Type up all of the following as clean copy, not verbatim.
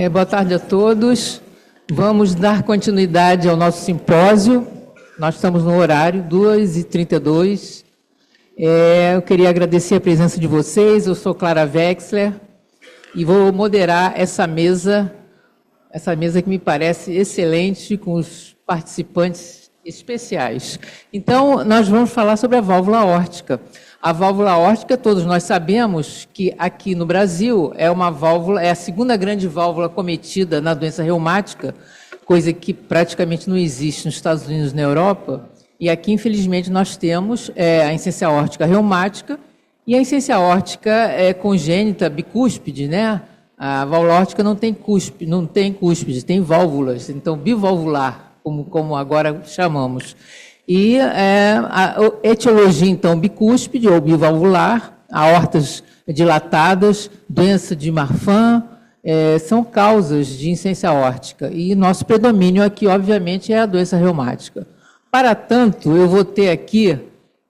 Boa tarde a todos. Vamos dar continuidade ao nosso simpósio. Nós estamos no horário, 2h32. Eu queria agradecer a presença de vocês. Eu sou Clara Wexler e vou moderar essa mesa que me parece excelente, com os participantes especiais. Então, nós vamos falar sobre a válvula aórtica. A válvula aórtica, todos nós sabemos que aqui no Brasil é a segunda grande válvula cometida na doença reumática, coisa que praticamente não existe nos Estados Unidos e na Europa. E aqui, infelizmente, nós temos a insuficiência aórtica reumática e a insuficiência aórtica congênita bicúspide, né? A válvula aórtica não tem cúspide, tem válvulas, então bivalvular, como agora chamamos. E a etiologia, então, bicúspide ou bivalvular, aortas dilatadas, doença de Marfan, são causas de insuficiência aórtica. E nosso predomínio aqui, obviamente, é a doença reumática. Para tanto, eu vou ter aqui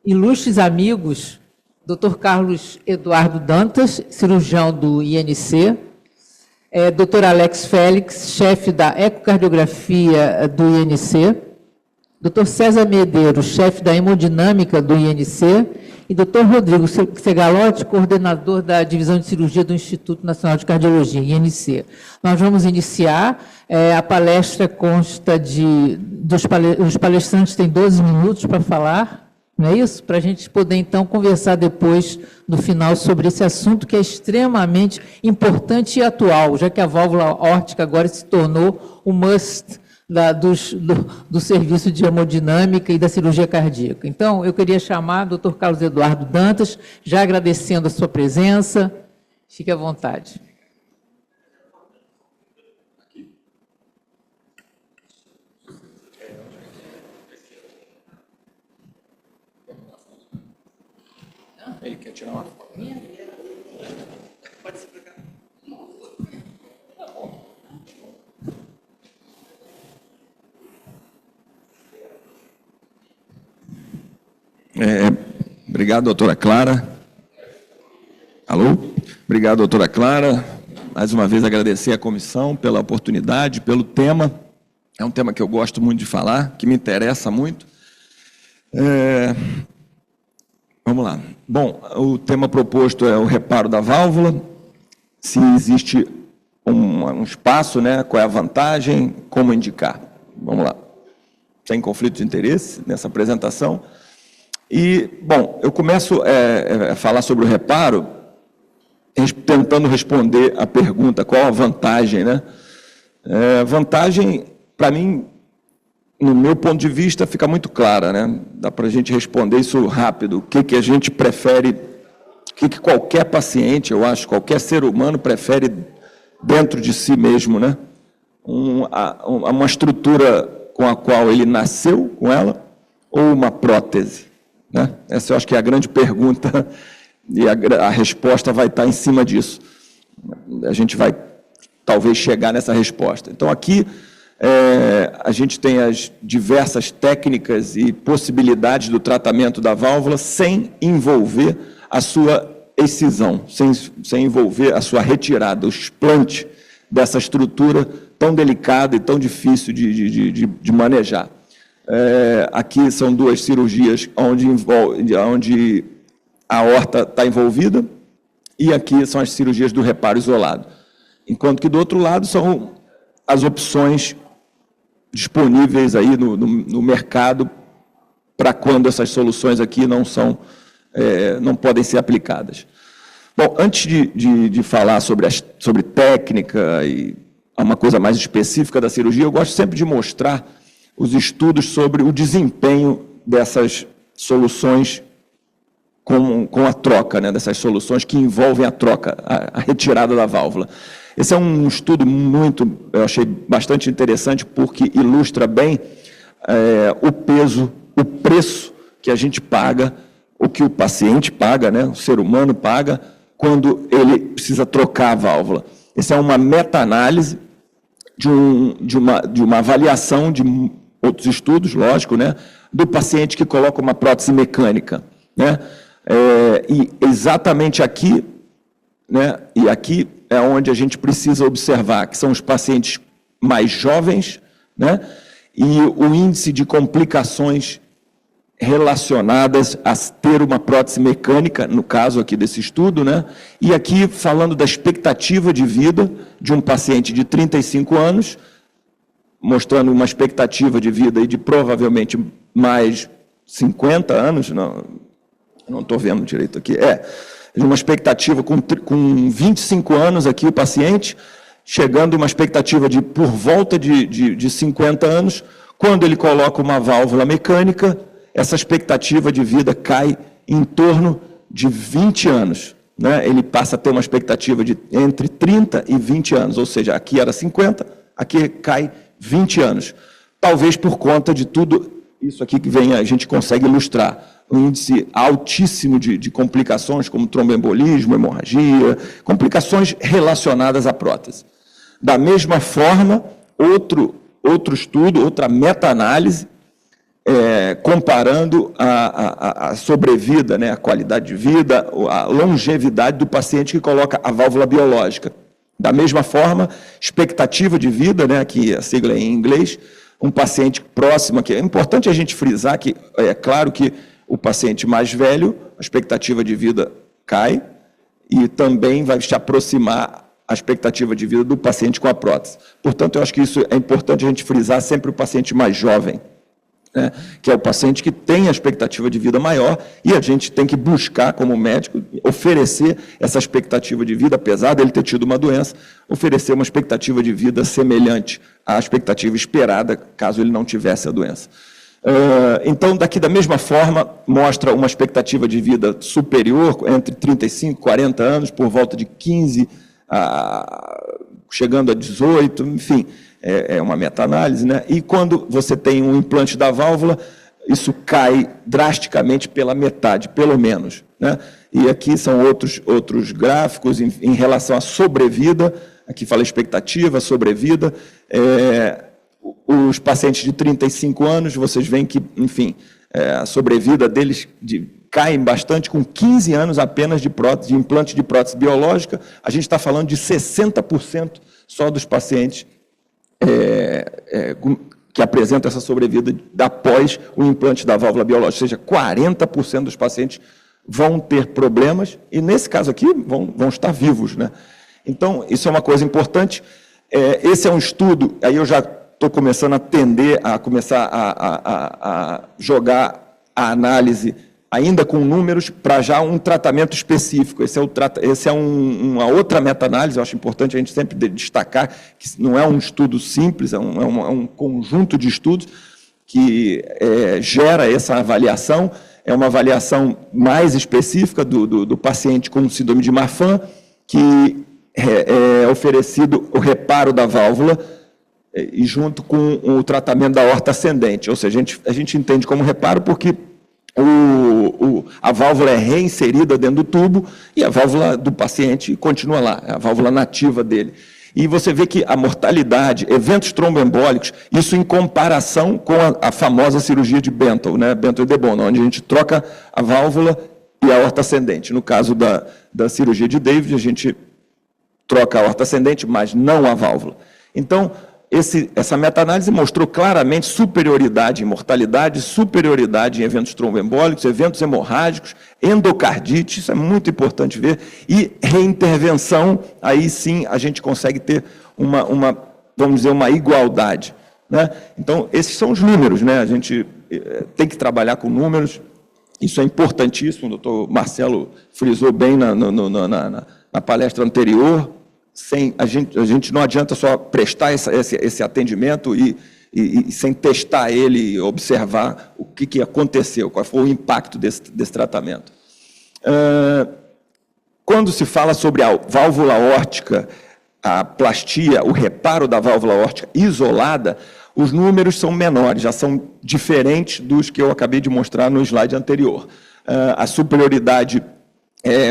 ilustres amigos, Dr. Carlos Eduardo Dantas, cirurgião do INC, Dr. Alex Félix, chefe da ecocardiografia do INC, Dr. César Medeiros, chefe da hemodinâmica do INC, e Dr. Rodrigo Segalotti, coordenador da divisão de cirurgia do Instituto Nacional de Cardiologia, INC. Nós vamos iniciar, a palestra consta os palestrantes têm 12 minutos para falar, não é isso? Para a gente poder, então, conversar depois, no final, sobre esse assunto que é extremamente importante e atual, já que a válvula aórtica agora se tornou o must do serviço de hemodinâmica e da cirurgia cardíaca. Então, eu queria chamar o Dr. Carlos Eduardo Dantas, já agradecendo a sua presença. Fique à vontade. Ele quer tirar uma foto. Pode ser para cá. Obrigado, doutora Clara. Alô? Obrigado, doutora Clara. Mais uma vez agradecer à comissão pela oportunidade, pelo tema. É um tema que eu gosto muito de falar, que me interessa muito. Vamos lá. Bom, o tema proposto é o reparo da válvula, se existe um espaço, né, qual é a vantagem, como indicar. Vamos lá. Sem conflito de interesse nessa apresentação. E, bom, eu começo a falar sobre o reparo, tentando responder a pergunta, qual a vantagem, né? Vantagem, para mim, no meu ponto de vista, fica muito clara, né? Dá para a gente responder isso rápido. O que a gente prefere, o que qualquer paciente, eu acho, qualquer ser humano prefere dentro de si mesmo, né? Uma estrutura com a qual ele nasceu com ela, ou uma prótese? Né? Essa eu acho que é a grande pergunta e a resposta vai estar em cima disso. A gente vai, talvez, chegar nessa resposta. Então, aqui, a gente tem as diversas técnicas e possibilidades do tratamento da válvula sem envolver a sua excisão, sem envolver a sua retirada, o explante dessa estrutura tão delicada e tão difícil de manejar. Aqui são duas cirurgias onde a aorta está envolvida, e aqui são as cirurgias do reparo isolado. Enquanto que do outro lado são as opções disponíveis aí no mercado para quando essas soluções aqui não podem ser aplicadas. Bom, antes de falar sobre técnica e uma coisa mais específica da cirurgia, eu gosto sempre de mostrar os estudos sobre o desempenho dessas soluções com a troca, né, dessas soluções que envolvem a troca, a retirada da válvula. Esse é um estudo eu achei bastante interessante, porque ilustra bem o peso, o preço que a gente paga, o que o paciente paga, né, o ser humano paga, quando ele precisa trocar a válvula. Essa é uma meta-análise de uma avaliação de outros estudos, lógico, né, do paciente que coloca uma prótese mecânica, né, e exatamente aqui, né, e aqui é onde a gente precisa observar, que são os pacientes mais jovens, né? E o índice de complicações relacionadas a ter uma prótese mecânica, no caso aqui desse estudo, né? E aqui falando da expectativa de vida de um paciente de 35 anos, mostrando uma expectativa de vida aí de provavelmente mais 50 anos, não estou vendo direito aqui, uma expectativa com 25 anos aqui o paciente, chegando a uma expectativa de por volta de 50 anos, quando ele coloca uma válvula mecânica, essa expectativa de vida cai em torno de 20 anos. Né? Ele passa a ter uma expectativa de entre 30 e 20 anos, ou seja, aqui era 50, aqui cai 20 anos. Talvez por conta de tudo isso aqui que vem, a gente consegue ilustrar. Um índice altíssimo de complicações, como tromboembolismo, hemorragia, complicações relacionadas à prótese. Da mesma forma, outro estudo, outra meta-análise, comparando a sobrevida, né, a qualidade de vida, a longevidade do paciente que coloca a válvula biológica. Da mesma forma, expectativa de vida, né, aqui a sigla é em inglês, um paciente próximo aqui. É importante a gente frisar que, é claro que o paciente mais velho, a expectativa de vida cai e também vai se aproximar a expectativa de vida do paciente com a prótese. Portanto, eu acho que isso é importante a gente frisar sempre o paciente mais jovem, né, que é o paciente que tem a expectativa de vida maior e a gente tem que buscar, como médico, oferecer essa expectativa de vida, apesar dele ter tido uma doença, oferecer uma expectativa de vida semelhante à expectativa esperada, caso ele não tivesse a doença. Então, daqui da mesma forma, mostra uma expectativa de vida superior, entre 35 e 40 anos, por volta de 15, chegando a 18, enfim, é uma meta-análise, né? E quando você tem um implante da válvula, isso cai drasticamente pela metade, pelo menos, né? E aqui são outros gráficos em relação à sobrevida, aqui fala expectativa, sobrevida, os pacientes de 35 anos, vocês veem que, enfim, a sobrevida deles cai bastante, com 15 anos apenas de implante de prótese biológica. A gente está falando de 60% só dos pacientes que apresentam essa sobrevida após o implante da válvula biológica, ou seja, 40% dos pacientes vão ter problemas, e nesse caso aqui vão estar vivos, né? Então, isso é uma coisa importante. Esse é um estudo, aí eu já estou começando a tender a começar a jogar a análise ainda com números para já um tratamento específico. Esse é uma outra meta-análise, eu acho importante a gente sempre destacar que não é um estudo simples, é um conjunto de estudos que gera essa avaliação, é uma avaliação mais específica do paciente com síndrome de Marfan, que é oferecido o reparo da válvula e junto com o tratamento da aorta ascendente, ou seja, a gente entende como reparo porque a válvula é reinserida dentro do tubo e a válvula do paciente continua lá, é a válvula nativa dele. E você vê que a mortalidade, eventos tromboembólicos, isso em comparação com a famosa cirurgia de Bentall, né, Bentall e de Bono, onde a gente troca a válvula e a aorta ascendente. No caso da cirurgia de David, a gente troca a aorta ascendente, mas não a válvula. Então, essa meta-análise mostrou claramente superioridade em mortalidade, superioridade em eventos tromboembólicos, eventos hemorrágicos, endocardite, isso é muito importante ver, e reintervenção, aí sim a gente consegue ter vamos dizer, uma igualdade, né? Então, esses são os números, né? A gente tem que trabalhar com números, isso é importantíssimo, o doutor Marcelo frisou bem na palestra anterior. A gente não adianta só prestar esse atendimento e sem testar ele, observar o que aconteceu, qual foi o impacto desse tratamento. Quando se fala sobre a válvula órtica, a plastia, o reparo da válvula órtica isolada, os números são menores, já são diferentes dos que eu acabei de mostrar no slide anterior. A superioridade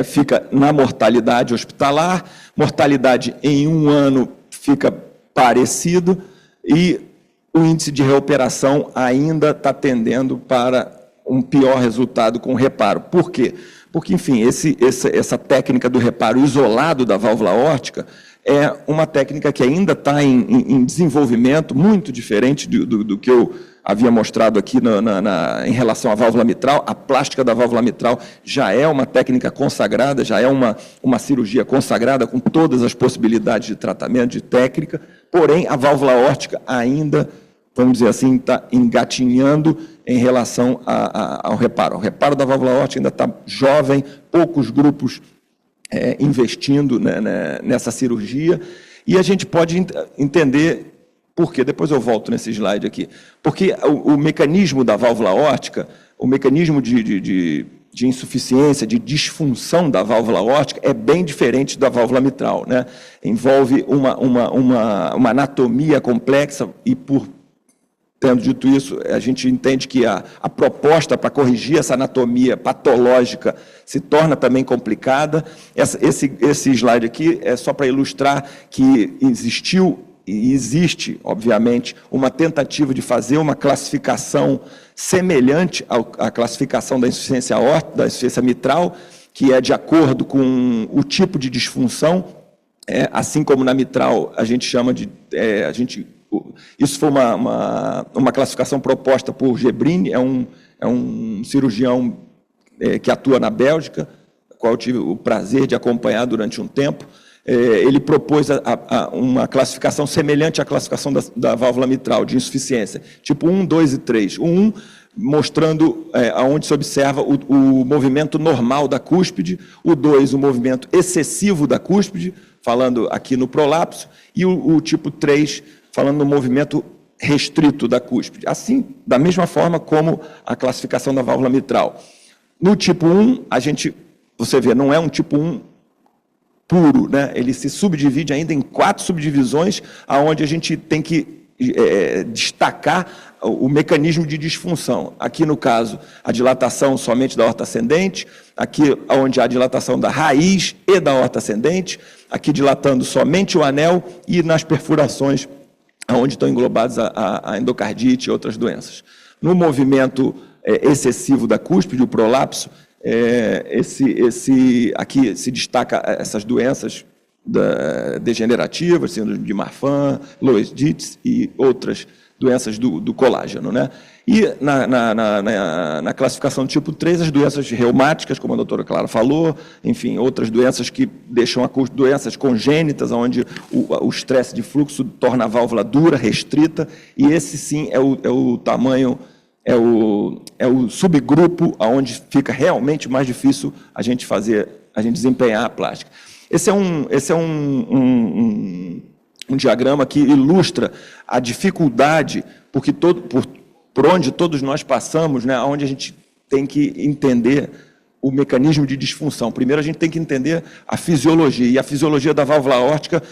fica na mortalidade hospitalar, mortalidade em 1 ano fica parecido e o índice de reoperação ainda está tendendo para um pior resultado com reparo. Por quê? Porque, enfim, essa técnica do reparo isolado da válvula aórtica é uma técnica que ainda está em desenvolvimento, muito diferente do que eu havia mostrado aqui em relação à válvula mitral. A plástica da válvula mitral já é uma técnica consagrada, já é uma cirurgia consagrada com todas as possibilidades de tratamento, de técnica, porém a válvula aórtica ainda, vamos dizer assim, está engatinhando em relação ao reparo. O reparo da válvula aórtica ainda está jovem, poucos grupos investindo, né, nessa cirurgia, e a gente pode entender por quê. Depois eu volto nesse slide aqui. Porque o mecanismo da válvula aórtica, o mecanismo de insuficiência, de disfunção da válvula aórtica é bem diferente da válvula mitral, né? Envolve uma anatomia complexa e, tendo dito isso, a gente entende que a proposta para corrigir essa anatomia patológica se torna também complicada. Esse slide aqui é só para ilustrar que existiu e existe, obviamente, uma tentativa de fazer uma classificação semelhante à classificação da insuficiência aórtica, da insuficiência mitral, que é de acordo com o tipo de disfunção, assim como na mitral a gente chama de... isso foi uma classificação proposta por Gebrini, é um cirurgião que atua na Bélgica, qual eu tive o prazer de acompanhar durante um tempo. Ele propôs uma classificação semelhante à classificação da válvula mitral, de insuficiência, tipo 1, 2 e 3. O 1, mostrando aonde se observa o movimento normal da cúspide, o 2, o movimento excessivo da cúspide, falando aqui no prolapso, e o tipo 3, falando no movimento restrito da cúspide. Assim, da mesma forma como a classificação da válvula mitral. No tipo 1, você vê, não é um tipo 1 puro, né? Ele se subdivide ainda em 4 subdivisões, onde a gente tem que destacar o mecanismo de disfunção. Aqui, no caso, a dilatação somente da aorta ascendente, aqui onde há a dilatação da raiz e da aorta ascendente, aqui dilatando somente o anel e nas perfurações, onde estão englobados a endocardite e outras doenças. No movimento excessivo da cúspide, o prolapso, aqui se destaca essas doenças degenerativas, síndrome de Marfan, Loeys-Dietz e outras doenças do colágeno, né? E na classificação do tipo 3, as doenças reumáticas, como a doutora Clara falou, enfim, outras doenças que deixam doenças congênitas, onde o estresse de fluxo torna a válvula dura, restrita, e esse sim é o tamanho... É o subgrupo onde fica realmente mais difícil a gente desempenhar a plástica. Esse é um diagrama que ilustra a dificuldade, porque por onde todos nós passamos, né, onde a gente tem que entender o mecanismo de disfunção. Primeiro, a gente tem que entender a fisiologia, e a fisiologia da válvula aórtica,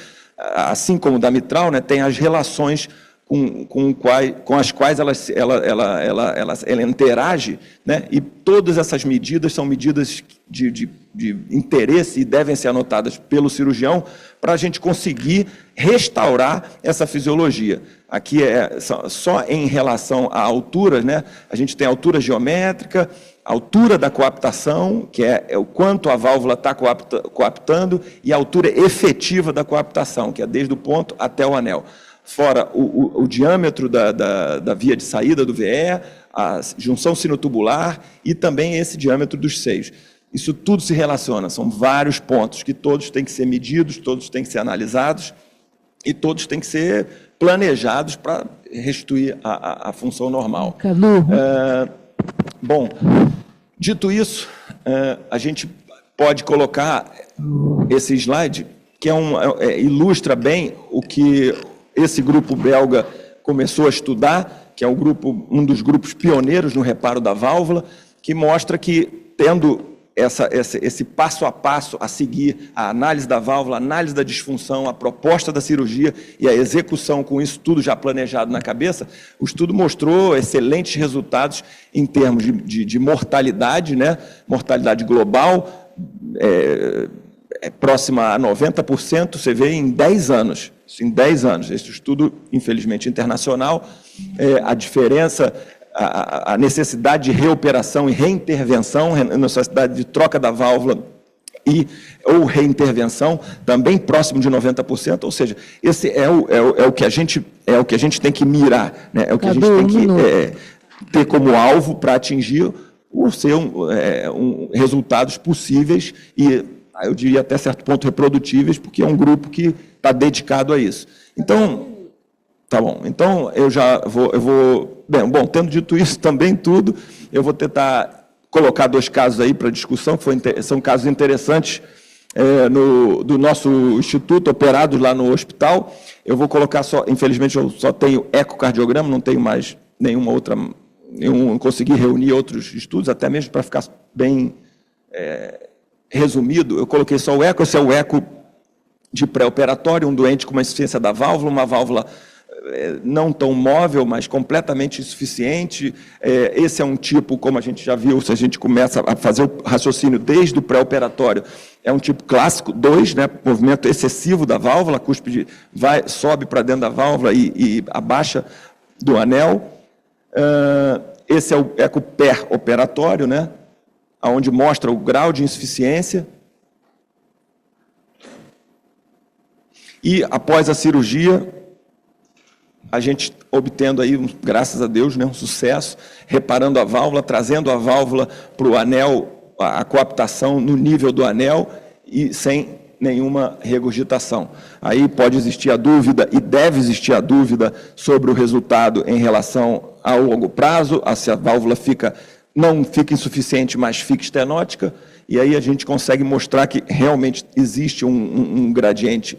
assim como da mitral, né, tem as relações com as quais ela interage, né? E todas essas medidas são medidas de interesse e devem ser anotadas pelo cirurgião para a gente conseguir restaurar essa fisiologia. Aqui só em relação à altura, né? A gente tem a altura geométrica, a altura da coaptação, que é o quanto a válvula está coaptando, e a altura efetiva da coaptação, que é desde o ponto até o anel. Fora o diâmetro da via de saída do VE, a junção sinotubular e também esse diâmetro dos seios. Isso tudo se relaciona, são vários pontos que todos têm que ser medidos, todos têm que ser analisados e todos têm que ser planejados para restituir a função normal. Bom, dito isso, a gente pode colocar esse slide, que ilustra bem o que esse grupo belga começou a estudar, que é um dos grupos pioneiros no reparo da válvula, que mostra que, tendo esse passo a passo a seguir, a análise da válvula, a análise da disfunção, a proposta da cirurgia e a execução com isso tudo já planejado na cabeça, o estudo mostrou excelentes resultados em termos de mortalidade, né? Mortalidade global, próxima a 90%, você vê em 10 anos. Em 10 anos. Esse estudo, infelizmente, internacional, a diferença a necessidade de reoperação e reintervenção, necessidade de troca da válvula ou reintervenção, também próximo de 90%, ou seja, esse é o que a gente tem que mirar, né? É o que a gente tem que ter como alvo para atingir resultados possíveis e, eu diria, até certo ponto, reprodutíveis, porque é um grupo que está dedicado a isso. Então, tá bom. Então, eu vou... Bom, tendo dito isso também tudo, eu vou tentar colocar 2 casos aí para discussão, que são casos interessantes do nosso instituto, operados lá no hospital. Eu vou colocar só... Infelizmente, eu só tenho ecocardiograma, não tenho mais nenhuma outra... Eu não consegui reunir outros estudos, até mesmo para ficar bem resumido. Eu coloquei só o eco. Esse é o eco de pré-operatório, um doente com uma insuficiência da válvula, uma válvula não tão móvel, mas completamente insuficiente. Esse é um tipo, como a gente já viu, se a gente começa a fazer o raciocínio desde o pré-operatório, é um tipo clássico 2, né, movimento excessivo da válvula, a cúspide sobe para dentro da válvula e abaixa do anel. Esse é o eco pré-operatório, né, onde mostra o grau de insuficiência. E, após a cirurgia, a gente obtendo aí, graças a Deus, né, um sucesso, reparando a válvula, trazendo a válvula para o anel, a coaptação no nível do anel e sem nenhuma regurgitação. Aí pode existir a dúvida, e deve existir a dúvida, sobre o resultado em relação ao longo prazo, se a válvula não fica insuficiente, mas fica estenótica, e aí a gente consegue mostrar que realmente existe um gradiente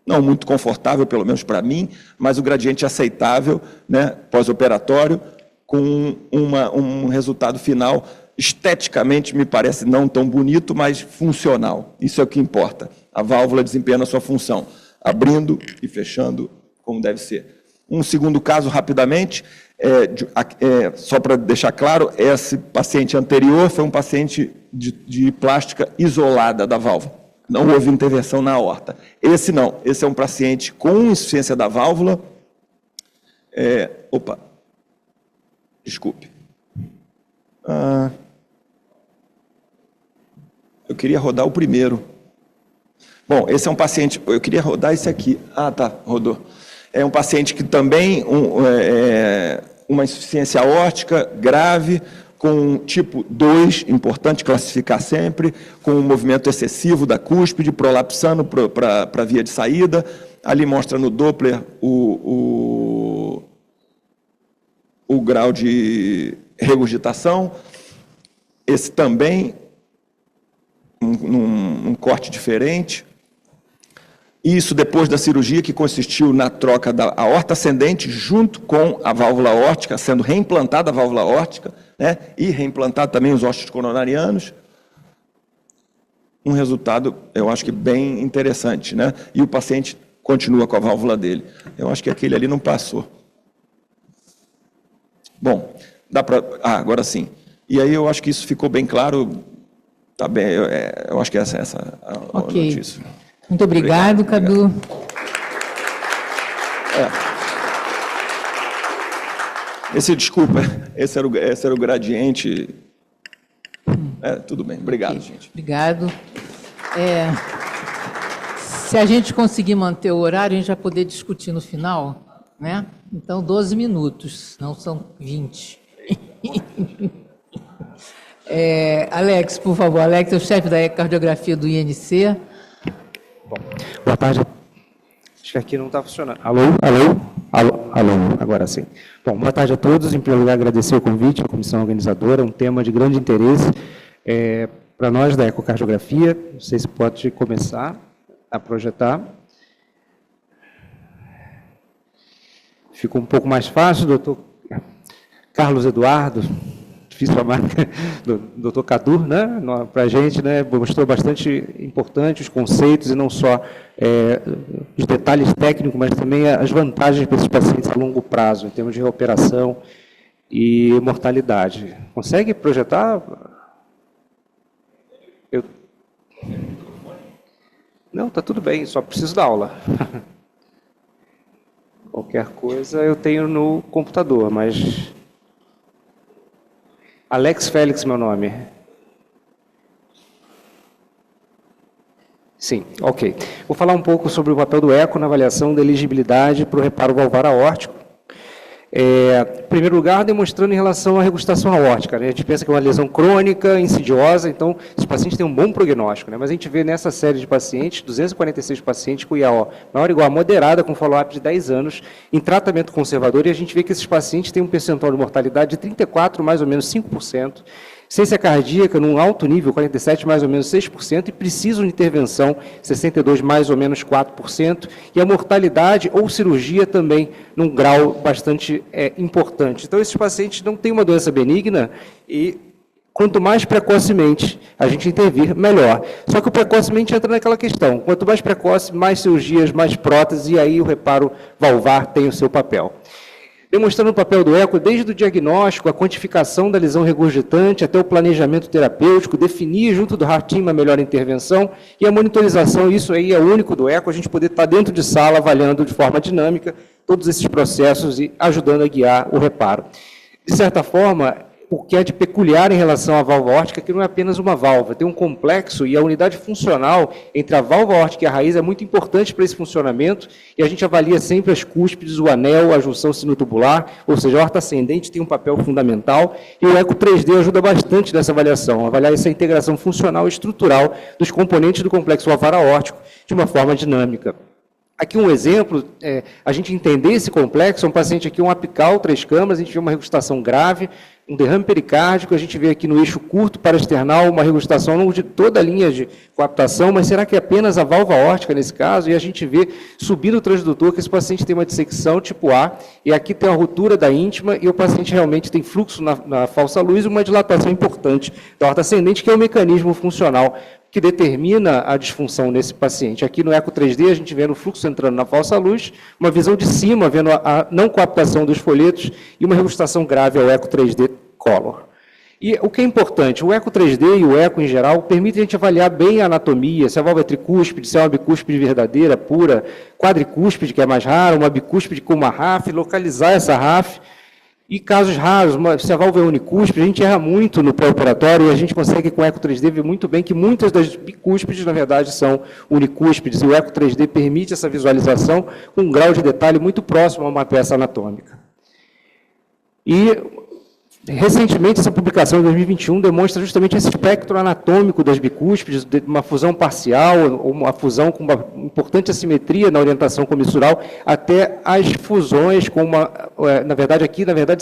não muito confortável, pelo menos para mim, mas o gradiente aceitável, né, pós-operatório, com um resultado final, esteticamente, me parece não tão bonito, mas funcional. Isso é o que importa. A válvula desempenha a sua função, abrindo e fechando como deve ser. Um segundo caso, rapidamente, só para deixar claro, esse paciente anterior foi um paciente de plástica isolada da válvula. Não houve intervenção na aorta. Esse não. Esse é um paciente com insuficiência da válvula. Desculpe. Eu queria rodar o primeiro. Bom, esse é um paciente... Eu queria rodar esse aqui. Tá, rodou. É um paciente que também... uma insuficiência aórtica grave, com tipo 2, importante classificar sempre, com um movimento excessivo da cúspide, prolapsando para a via de saída. Ali mostra no Doppler o grau de regurgitação. Esse também, um corte diferente. Isso depois da cirurgia, que consistiu na troca da aorta ascendente junto com a válvula aórtica, sendo reimplantada a válvula aórtica, né, e reimplantar também os ossos coronarianos. Um resultado, eu acho que bem interessante, né? E o paciente continua com a válvula dele. Eu acho que aquele ali não passou. Bom, dá para... agora sim. E aí eu acho que isso ficou bem claro. Tá bem, eu acho que essa é a notícia. Muito obrigado, Cadu. Desculpa, esse era o gradiente. Tudo bem, obrigado, gente. Obrigado. Se a gente conseguir manter o horário, a gente vai poder discutir no final, né? Então, 12 minutos, não são 20. Alex, por favor. Alex é o chefe da ecocardiografia do INC. Bom, boa tarde. Acho que aqui não está funcionando. Alô? Agora sim. Bom, boa tarde a todos. Em primeiro lugar, agradecer o convite à comissão organizadora, um tema de grande interesse para nós da ecocardiografia. Não sei se pode começar a projetar. Ficou um pouco mais fácil, doutor Carlos Eduardo. Difícil a marca do doutor Cadu, né, para a gente, né, mostrou bastante importante os conceitos e não só os detalhes técnicos, mas também as vantagens para esses pacientes a longo prazo, em termos de reoperação e mortalidade. Consegue projetar? Não, está tudo bem, só preciso da aula. Qualquer coisa eu tenho no computador, mas... Alex Félix, meu nome. Sim, ok. Vou falar um pouco sobre o papel do eco na avaliação da elegibilidade para o reparo valvar aórtico. Em primeiro lugar, demonstrando em relação à regurgitação aórtica. Né? A gente pensa que é uma lesão crônica, insidiosa, então os pacientes têm um bom prognóstico. Né? Mas a gente vê nessa série de pacientes, 246 pacientes com IAO maior ou igual a moderada, com follow-up de 10 anos, em tratamento conservador, e a gente vê que esses pacientes têm um percentual de mortalidade de 34, mais ou menos 5%, ciência cardíaca num alto nível, 47, mais ou menos 6%, e precisam de intervenção, 62, mais ou menos 4%, e a mortalidade ou cirurgia também num grau bastante importante. Então, esses pacientes não têm uma doença benigna e quanto mais precocemente a gente intervir, melhor. Só que o precocemente entra naquela questão, quanto mais precoce, mais cirurgias, mais próteses, e aí o reparo valvar tem o seu papel. Demonstrando o papel do eco desde o diagnóstico, a quantificação da lesão regurgitante, até o planejamento terapêutico, definir junto do heart team a melhor intervenção e a monitorização, isso aí é único do eco, a gente poder estar dentro de sala avaliando de forma dinâmica todos esses processos e ajudando a guiar o reparo. De certa forma, o que é de peculiar em relação à válvula aórtica é que não é apenas uma válvula, tem um complexo e a unidade funcional entre a válvula aórtica e a raiz é muito importante para esse funcionamento e a gente avalia sempre as cúspides, o anel, a junção sinotubular, ou seja, a aorta ascendente tem um papel fundamental e o eco 3D ajuda bastante nessa avaliação, avaliar essa integração funcional e estrutural dos componentes do complexo valvar aórtico de uma forma dinâmica. Aqui um exemplo, a gente entender esse complexo, um paciente aqui, um apical, 3 câmaras, a gente vê uma regurgitação grave, um derrame pericárdico, a gente vê aqui no eixo curto paraesternal uma regurgitação ao longo de toda a linha de coaptação, mas será que é apenas a válvula aórtica nesse caso? E a gente vê subindo o transdutor que esse paciente tem uma dissecção tipo A, e aqui tem a ruptura da íntima, e o paciente realmente tem fluxo na falsa luz e uma dilatação importante da aorta ascendente, que é o mecanismo funcional que determina a disfunção nesse paciente. Aqui no eco 3D, a gente vê o fluxo entrando na falsa luz, uma visão de cima, vendo a não coaptação dos folhetos e uma regurgitação grave ao eco 3D color. E o que é importante, o eco 3D e o eco em geral permitem a gente avaliar bem a anatomia, se a válvula é tricúspide, se é uma bicúspide verdadeira, pura, quadricúspide, que é mais raro, uma bicúspide com uma RAF, localizar essa RAF. E casos raros, se a válvula é unicúspide, a gente erra muito no pré-operatório e a gente consegue com o eco 3D ver muito bem que muitas das bicúspides, na verdade, são unicúspides, e o eco 3D permite essa visualização com um grau de detalhe muito próximo a uma peça anatômica. E, recentemente, essa publicação de 2021 demonstra justamente esse espectro anatômico das bicúspides, de uma fusão parcial, ou uma fusão com uma importante assimetria na orientação comissural, até as fusões com uma, na verdade,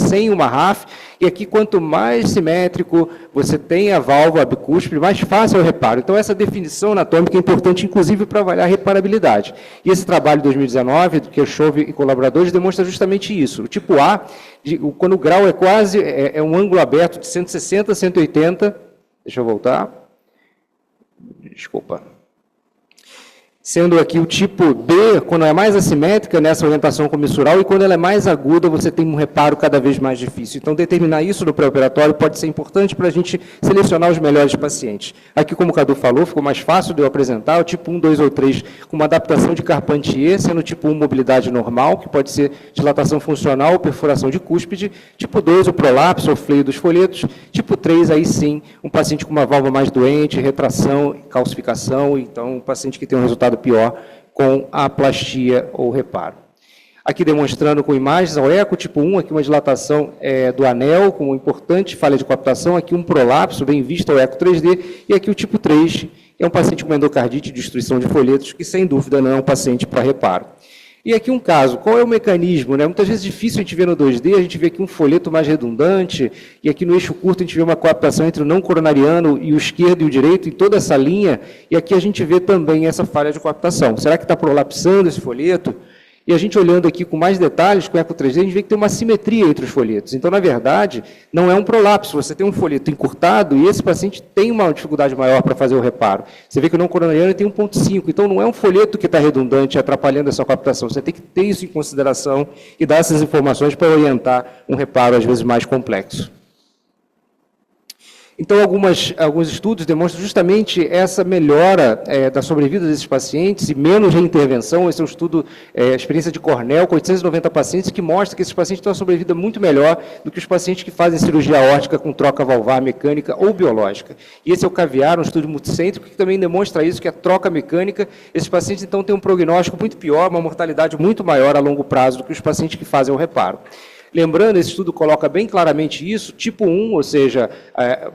sem uma RAF, e aqui, quanto mais simétrico você tem a válvula bicúspide, mais fácil é o reparo. Então, essa definição anatômica é importante, inclusive, para avaliar a reparabilidade. E esse trabalho de 2019, do Kirchhoff e colaboradores, demonstra justamente isso. O tipo A, quando o grau é quase, é um ângulo aberto de 160 a 180, deixa eu voltar, desculpa, sendo aqui o tipo B, quando é mais assimétrica nessa orientação comissural, e quando ela é mais aguda, você tem um reparo cada vez mais difícil. Então, determinar isso no pré-operatório pode ser importante para a gente selecionar os melhores pacientes. Aqui, como o Cadu falou, ficou mais fácil de eu apresentar, o tipo 1, 2 ou 3, com uma adaptação de Carpentier, sendo o tipo 1, mobilidade normal, que pode ser dilatação funcional ou perfuração de cúspide, tipo 2, o prolapso ou fleio dos folhetos, tipo 3, aí sim, um paciente com uma válvula mais doente, retração, calcificação, então um paciente que tem um resultado pior com a plastia ou reparo. Aqui demonstrando com imagens ao eco, tipo 1, aqui uma dilatação do anel, com uma importante falha de coaptação, aqui um prolapso, bem visto ao eco 3D, e aqui o tipo 3, é um paciente com endocardite e destruição de folhetos, que sem dúvida não é um paciente para reparo. E aqui um caso, qual é o mecanismo? Né? Muitas vezes é difícil a gente ver no 2D, a gente vê aqui um folheto mais redundante, e aqui no eixo curto a gente vê uma coaptação entre o não coronariano e o esquerdo e o direito, em toda essa linha, e aqui a gente vê também essa falha de coaptação. Será que está prolapsando esse folheto? E a gente olhando aqui com mais detalhes, com o eco 3D, a gente vê que tem uma simetria entre os folhetos. Então, na verdade, não é um prolapso, você tem um folheto encurtado e esse paciente tem uma dificuldade maior para fazer o reparo. Você vê que o não coronariano tem 1,5, então não é um folheto que está redundante, atrapalhando essa coaptação. Você tem que ter isso em consideração e dar essas informações para orientar um reparo, às vezes, mais complexo. Então, alguns estudos demonstram justamente essa melhora da sobrevida desses pacientes e menos reintervenção. Esse é um estudo, experiência de Cornell, com 890 pacientes, que mostra que esses pacientes têm uma sobrevida muito melhor do que os pacientes que fazem cirurgia aórtica com troca valvar mecânica ou biológica. E esse é o CAVIAR, um estudo multicêntrico, que também demonstra isso, que a troca mecânica, esses pacientes, então, têm um prognóstico muito pior, uma mortalidade muito maior a longo prazo do que os pacientes que fazem o reparo. Lembrando, esse estudo coloca bem claramente isso, tipo 1, ou seja,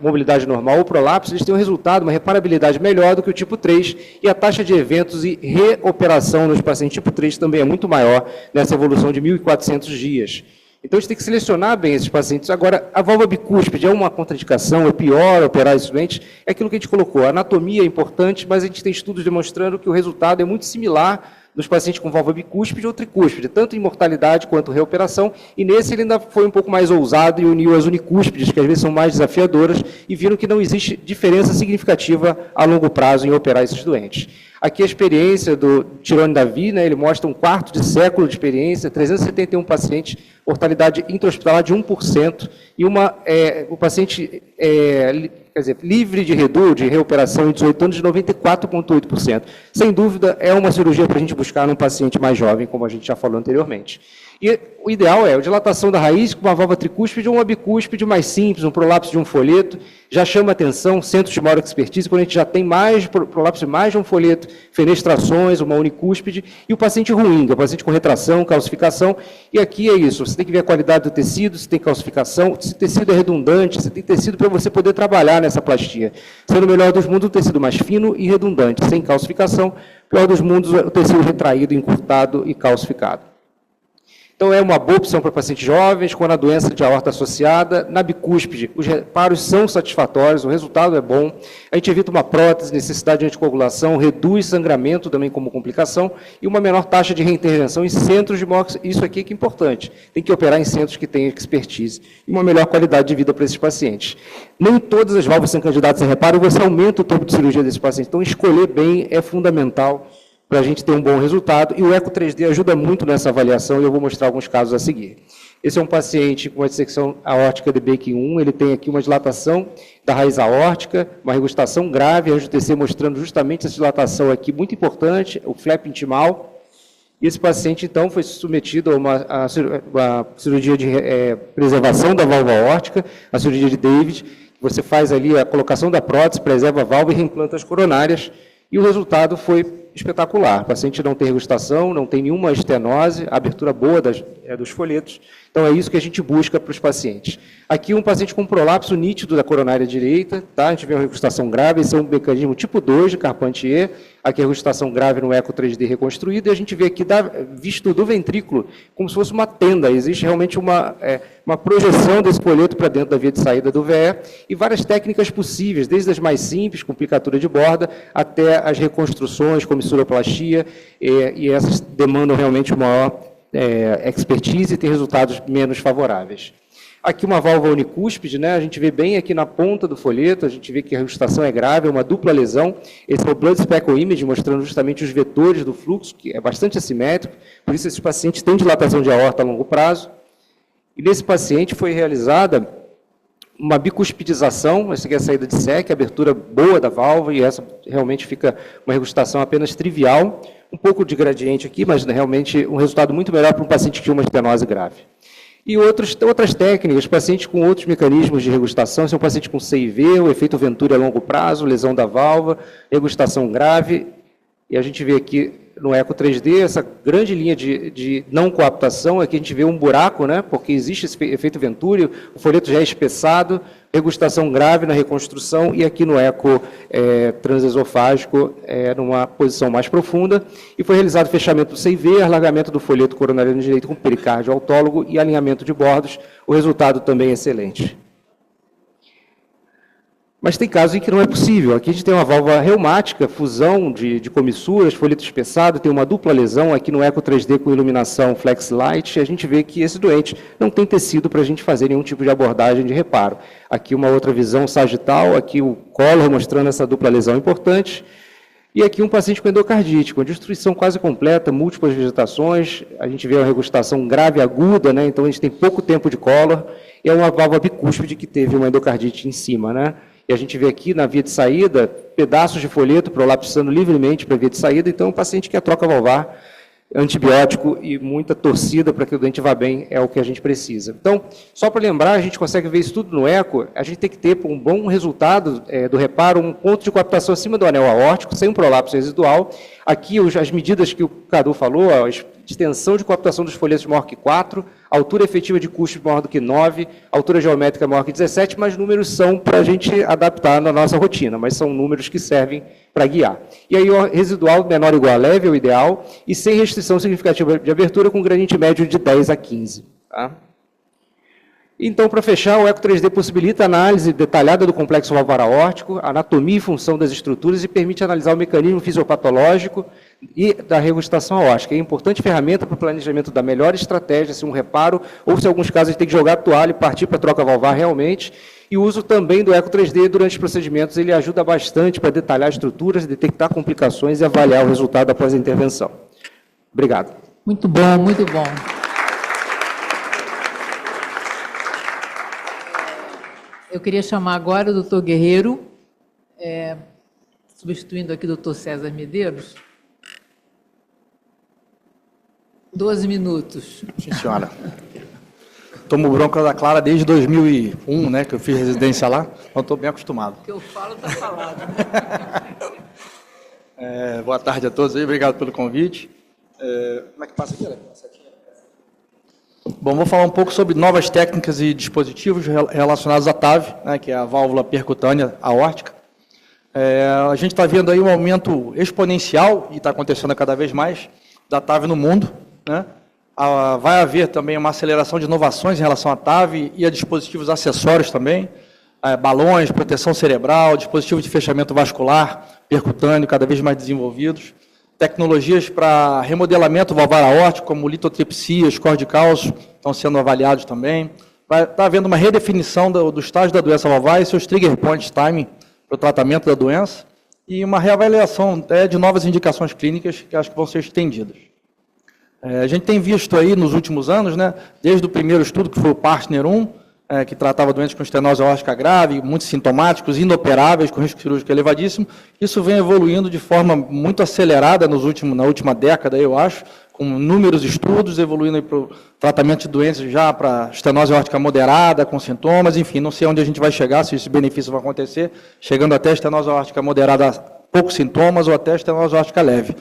mobilidade normal ou prolapso, eles têm um resultado, uma reparabilidade melhor do que o tipo 3, e a taxa de eventos e reoperação nos pacientes tipo 3 também é muito maior nessa evolução de 1.400 dias. Então, a gente tem que selecionar bem esses pacientes. Agora, a válvula bicúspide é uma contraindicação, é pior operar esses doentes, é aquilo que a gente colocou. A anatomia é importante, mas a gente tem estudos demonstrando que o resultado é muito similar nos pacientes com válvula bicúspide ou tricúspide, tanto em mortalidade quanto reoperação, e nesse ele ainda foi um pouco mais ousado e uniu as unicúspides, que às vezes são mais desafiadoras, e viram que não existe diferença significativa a longo prazo em operar esses doentes. Aqui a experiência do Tirone Davi, né, ele mostra um quarto de século de experiência, 371 pacientes, mortalidade intra-hospitalar de 1%, e o paciente quer dizer, livre de redu, de reoperação em 18 anos, de 94,8%. Sem dúvida, é uma cirurgia para a gente buscar num paciente mais jovem, como a gente já falou anteriormente. E o ideal é a dilatação da raiz com uma válvula tricúspide ou uma bicúspide mais simples, um prolapso de um folheto, já chama atenção, centros de maior expertise, quando a gente já tem mais prolapso de mais de um folheto, fenestrações, uma unicúspide, e o paciente ruim, que é o paciente com retração, calcificação, e aqui é isso, você tem que ver a qualidade do tecido, se tem calcificação, se o tecido é redundante, se tem tecido para você poder trabalhar nessa plastia. Sendo o melhor dos mundos, o tecido mais fino e redundante, sem calcificação, pior dos mundos, o tecido retraído, encurtado e calcificado. Então, é uma boa opção para pacientes jovens, com a doença de aorta associada. Na bicúspide, os reparos são satisfatórios, o resultado é bom. A gente evita uma prótese, necessidade de anticoagulação, reduz sangramento também como complicação e uma menor taxa de reintervenção em centros de maior... Isso aqui é que é importante. Tem que operar em centros que têm expertise e uma melhor qualidade de vida para esses pacientes. Nem todas as válvulas são candidatas a reparo, você aumenta o tempo de cirurgia desses pacientes. Então, escolher bem é fundamental para a gente ter um bom resultado, e o Eco 3D ajuda muito nessa avaliação, e eu vou mostrar alguns casos a seguir. Esse é um paciente com uma dissecção aórtica de Baker 1, ele tem aqui uma dilatação da raiz aórtica, uma regustação grave, a TC mostrando justamente essa dilatação aqui, muito importante, o flap intimal, e esse paciente, então, foi submetido a uma cirurgia de preservação da válvula aórtica, a cirurgia de David, você faz ali a colocação da prótese, preserva a válvula e reimplanta as coronárias, e o resultado foi espetacular. O paciente não tem regustação, não tem nenhuma estenose, abertura boa dos folhetos. Então, é isso que a gente busca para os pacientes. Aqui, um paciente com prolapso nítido da coronária direita, tá? A gente vê uma regustação grave, esse é um mecanismo tipo 2 de Carpentier, aqui a regustação grave no Eco 3D reconstruído, e a gente vê aqui, visto do ventrículo, como se fosse uma tenda. Existe realmente uma projeção desse folheto para dentro da via de saída do VE, e várias técnicas possíveis, desde as mais simples, com picatura de borda, até as reconstruções, como misturoplastia, e essas demandam realmente uma maior expertise e têm resultados menos favoráveis. Aqui uma válvula unicúspide, né? A gente vê bem aqui na ponta do folheto, a gente vê que a regustação é grave, é uma dupla lesão. Esse é o Blood Speckle Image, mostrando justamente os vetores do fluxo, que é bastante assimétrico, por isso esses pacientes têm dilatação de aorta a longo prazo. E nesse paciente foi realizada uma bicuspidização, essa aqui é a saída de SEC, a abertura boa da válvula, e essa realmente fica uma regustação apenas trivial, um pouco de gradiente aqui, mas realmente um resultado muito melhor para um paciente que tinha uma estenose grave. E outras técnicas, pacientes com outros mecanismos de regustação, se é um paciente com CIV, o efeito Venturi a longo prazo, lesão da válvula, regustação grave, e a gente vê aqui no Eco 3D, essa grande linha de não coaptação, aqui a gente vê um buraco, né, porque existe esse efeito Venturi, o folheto já é espessado, regustação grave na reconstrução, e aqui no Eco transesofágico, numa posição mais profunda, e foi realizado fechamento do CIV, alargamento do folheto coronariano direito com pericárdio autólogo e alinhamento de bordos, o resultado também é excelente. Mas tem casos em que não é possível. Aqui a gente tem uma válvula reumática, fusão de comissuras, folheto espessado, tem uma dupla lesão aqui no Eco 3D com iluminação Flex Light, e a gente vê que esse doente não tem tecido para a gente fazer nenhum tipo de abordagem de reparo. Aqui uma outra visão sagital, aqui o Collor mostrando essa dupla lesão importante, e aqui um paciente com endocardite, com destruição quase completa, múltiplas vegetações, a gente vê uma regustação grave aguda, né? Então a gente tem pouco tempo de Collor, e é uma válvula bicúspide que teve uma endocardite em cima, né? E a gente vê aqui na via de saída, pedaços de folheto prolapsando livremente para a via de saída, então o paciente quer troca valvar, antibiótico e muita torcida para que o dente vá bem é o que a gente precisa. Então, só para lembrar, a gente consegue ver isso tudo no eco, a gente tem que ter, para um bom resultado do reparo, um ponto de coaptação acima do anel aórtico, sem um prolapso residual. Aqui, as medidas que o Cadu falou, a extensão de coaptação dos folhetos maior que 4, altura efetiva de cuspe maior do que 9, altura geométrica maior que 17, mas números são para a gente adaptar na nossa rotina, mas são números que servem para guiar. E aí, o residual menor ou igual a leve é o ideal, e sem restrição significativa de abertura, com gradient médio de 10 a 15. Tá? Então, para fechar, o Eco 3D possibilita a análise detalhada do complexo valvar aórtico, anatomia e função das estruturas e permite analisar o mecanismo fisiopatológico e da regurgitação aórtica. É importante ferramenta para o planejamento da melhor estratégia, se um reparo, ou se em alguns casos a gente tem que jogar a toalha e partir para a troca valvar realmente. E o uso também do Eco 3D durante os procedimentos, ele ajuda bastante para detalhar estruturas, detectar complicações e avaliar o resultado após a intervenção. Obrigado. Muito bom, muito bom. Eu queria chamar agora o doutor Guerreiro, substituindo aqui o doutor César Medeiros. 12 minutos. Sim, senhora. Tomo bronca da Clara desde 2001, né, que eu fiz residência lá, então estou bem acostumado. O que eu falo está falado. Boa tarde a todos aí, obrigado pelo convite. Como é que passa aqui? Bom, vou falar um pouco sobre novas técnicas e dispositivos relacionados à TAV, né, que é a válvula percutânea aórtica. A gente está vendo aí um aumento exponencial, e está acontecendo cada vez mais, da TAV no mundo, né? Vai haver também uma aceleração de inovações em relação à TAV e a dispositivos acessórios também, balões, proteção cerebral, dispositivos de fechamento vascular, percutâneo, cada vez mais desenvolvidos, tecnologias para remodelamento valvar aórtico, como litotripsia, score de cálcio, estão sendo avaliados também. Está havendo uma redefinição do estágio da doença valvar e seus trigger points timing para o tratamento da doença, e uma reavaliação de novas indicações clínicas que acho que vão ser estendidas. A gente tem visto aí nos últimos anos, né, desde o primeiro estudo, que foi o Partner 1, que tratava doentes com estenose aórtica grave, muito sintomáticos, inoperáveis, com risco cirúrgico elevadíssimo. Isso vem evoluindo de forma muito acelerada na última década, eu acho, com inúmeros estudos, evoluindo para o tratamento de doenças já para estenose aórtica moderada, com sintomas, enfim, não sei onde a gente vai chegar, se esse benefício vai acontecer, chegando até estenose aórtica moderada, poucos sintomas, ou até estenose aórtica leve.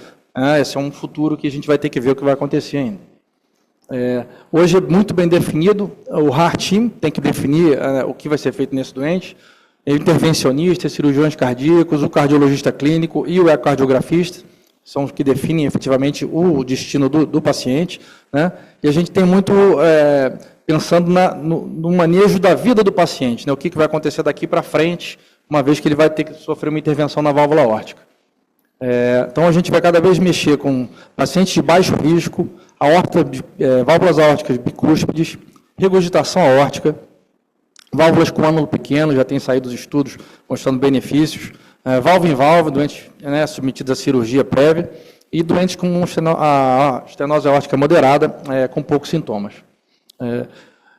Esse é um futuro que a gente vai ter que ver o que vai acontecer ainda. Hoje é muito bem definido, o Heart Team tem que definir o que vai ser feito nesse doente, intervencionistas, cirurgiões cardíacos, o cardiologista clínico e o ecocardiografista, são os que definem efetivamente o destino do paciente, né? E a gente tem muito pensando no manejo da vida do paciente, né? O que vai acontecer daqui para frente, uma vez que ele vai ter que sofrer uma intervenção na válvula aórtica. Então, a gente vai cada vez mexer com pacientes de baixo risco, válvulas aórticas bicúspides, regurgitação aórtica, válvulas com ânulo pequeno, já tem saído os estudos mostrando benefícios, válvula em válvula, doentes submetidos à cirurgia prévia, e doentes com estenose aórtica moderada, com poucos sintomas.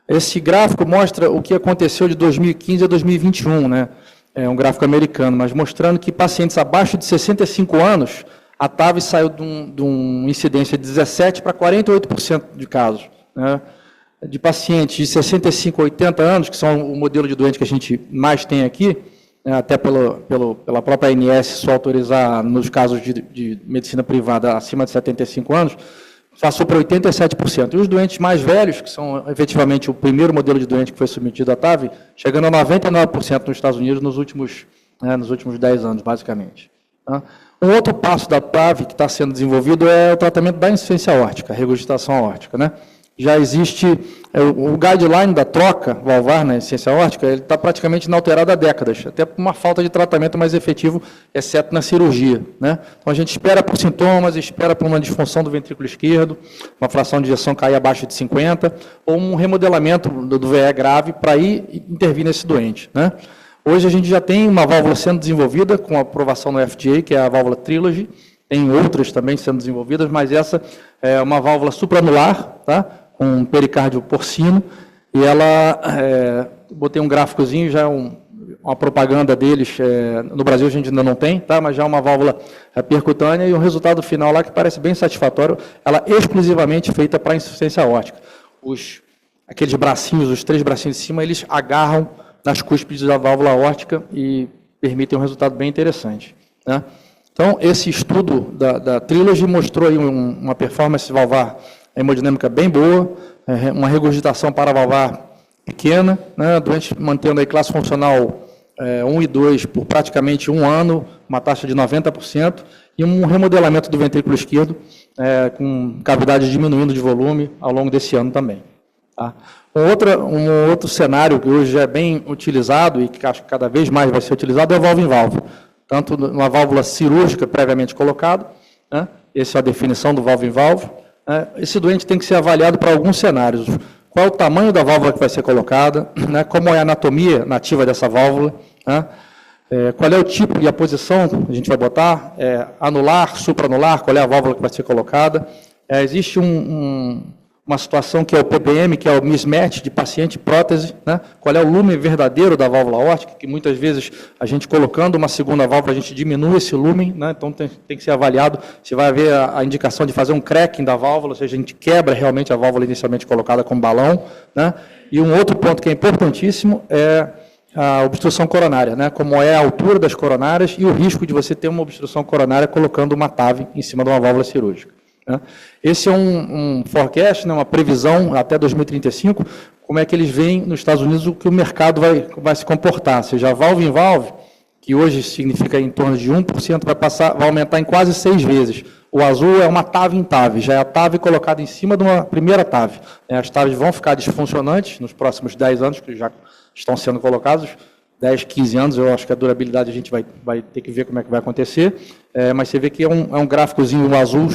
Esse gráfico mostra o que aconteceu de 2015 a 2021, né? É um gráfico americano, mas mostrando que pacientes abaixo de 65 anos, a TAV saiu de uma incidência de 17% para 48% de casos, né? De pacientes de 65 a 80 anos, que são o modelo de doente que a gente mais tem aqui, né, até pela própria ANS só autorizar nos casos de medicina privada acima de 75 anos, passou para 87%. E os doentes mais velhos, que são efetivamente o primeiro modelo de doente que foi submetido à TAV, chegando a 99% nos Estados Unidos nos últimos 10 anos, basicamente. Tá? Um outro passo da TAV que está sendo desenvolvido é o tratamento da insuficiência aórtica, a regurgitação aórtica, né? Já existe o guideline da troca valvar na insuficiência aórtica, ele está praticamente inalterado há décadas, até por uma falta de tratamento mais efetivo, exceto na cirurgia, né? Então, a gente espera por sintomas, espera por uma disfunção do ventrículo esquerdo, uma fração de ejeção cair abaixo de 50, ou um remodelamento do VE grave para ir intervir nesse doente, né? Hoje a gente já tem uma válvula sendo desenvolvida com aprovação no FDA, que é a válvula Trilogy, tem outras também sendo desenvolvidas, mas essa é uma válvula supranular, tá? Com um pericárdio porcino, e ela, botei um gráficozinho, já é uma propaganda deles, no Brasil a gente ainda não tem, tá? Mas já é uma válvula percutânea e um resultado final lá que parece bem satisfatório, ela é exclusivamente feita para insuficiência aórtica. Aqueles bracinhos, os 3 bracinhos de cima, eles agarram nas cúspides da válvula aórtica e permitem um resultado bem interessante, né? Então, esse estudo da Trilogy mostrou aí uma performance valvar hemodinâmica bem boa, uma regurgitação paravalvar pequena, né, doente mantendo aí classe funcional 1 e 2 por praticamente 1 ano, uma taxa de 90%, e um remodelamento do ventrículo esquerdo, com cavidade diminuindo de volume ao longo desse ano também. Tá? Um outro cenário que hoje é bem utilizado e que acho que cada vez mais vai ser utilizado é o válvula em válvula. Tanto numa válvula cirúrgica previamente colocada, né? Essa é a definição do válvula em válvula. Esse doente tem que ser avaliado para alguns cenários. Qual é o tamanho da válvula que vai ser colocada, né? Como é a anatomia nativa dessa válvula, né? Qual é o tipo e a posição que a gente vai botar, anular, supraanular, qual é a válvula que vai ser colocada. Existe uma situação que é o PPM, que é o mismatch de paciente e prótese, né? Qual é o lumen verdadeiro da válvula aórtica, que muitas vezes a gente colocando uma segunda válvula, a gente diminui esse lumen, né? Então tem que ser avaliado se vai haver a indicação de fazer um cracking da válvula, ou seja, a gente quebra realmente a válvula inicialmente colocada com balão, né? E um outro ponto que é importantíssimo é a obstrução coronária, né? Como é a altura das coronárias e o risco de você ter uma obstrução coronária colocando uma TAV em cima de uma válvula cirúrgica. Esse é um forecast, né, uma previsão até 2035, como é que eles veem nos Estados Unidos o que o mercado vai se comportar. Ou seja, a valve em valve, que hoje significa em torno de 1%, vai aumentar em quase 6 vezes. O azul é uma TAV em TAV, já é a TAV colocada em cima de uma primeira TAV. As TAVs vão ficar disfuncionantes nos próximos 10 anos, que já estão sendo colocados. 10, 15 anos, eu acho que a durabilidade a gente vai ter que ver como é que vai acontecer, mas você vê que é um gráficozinho azul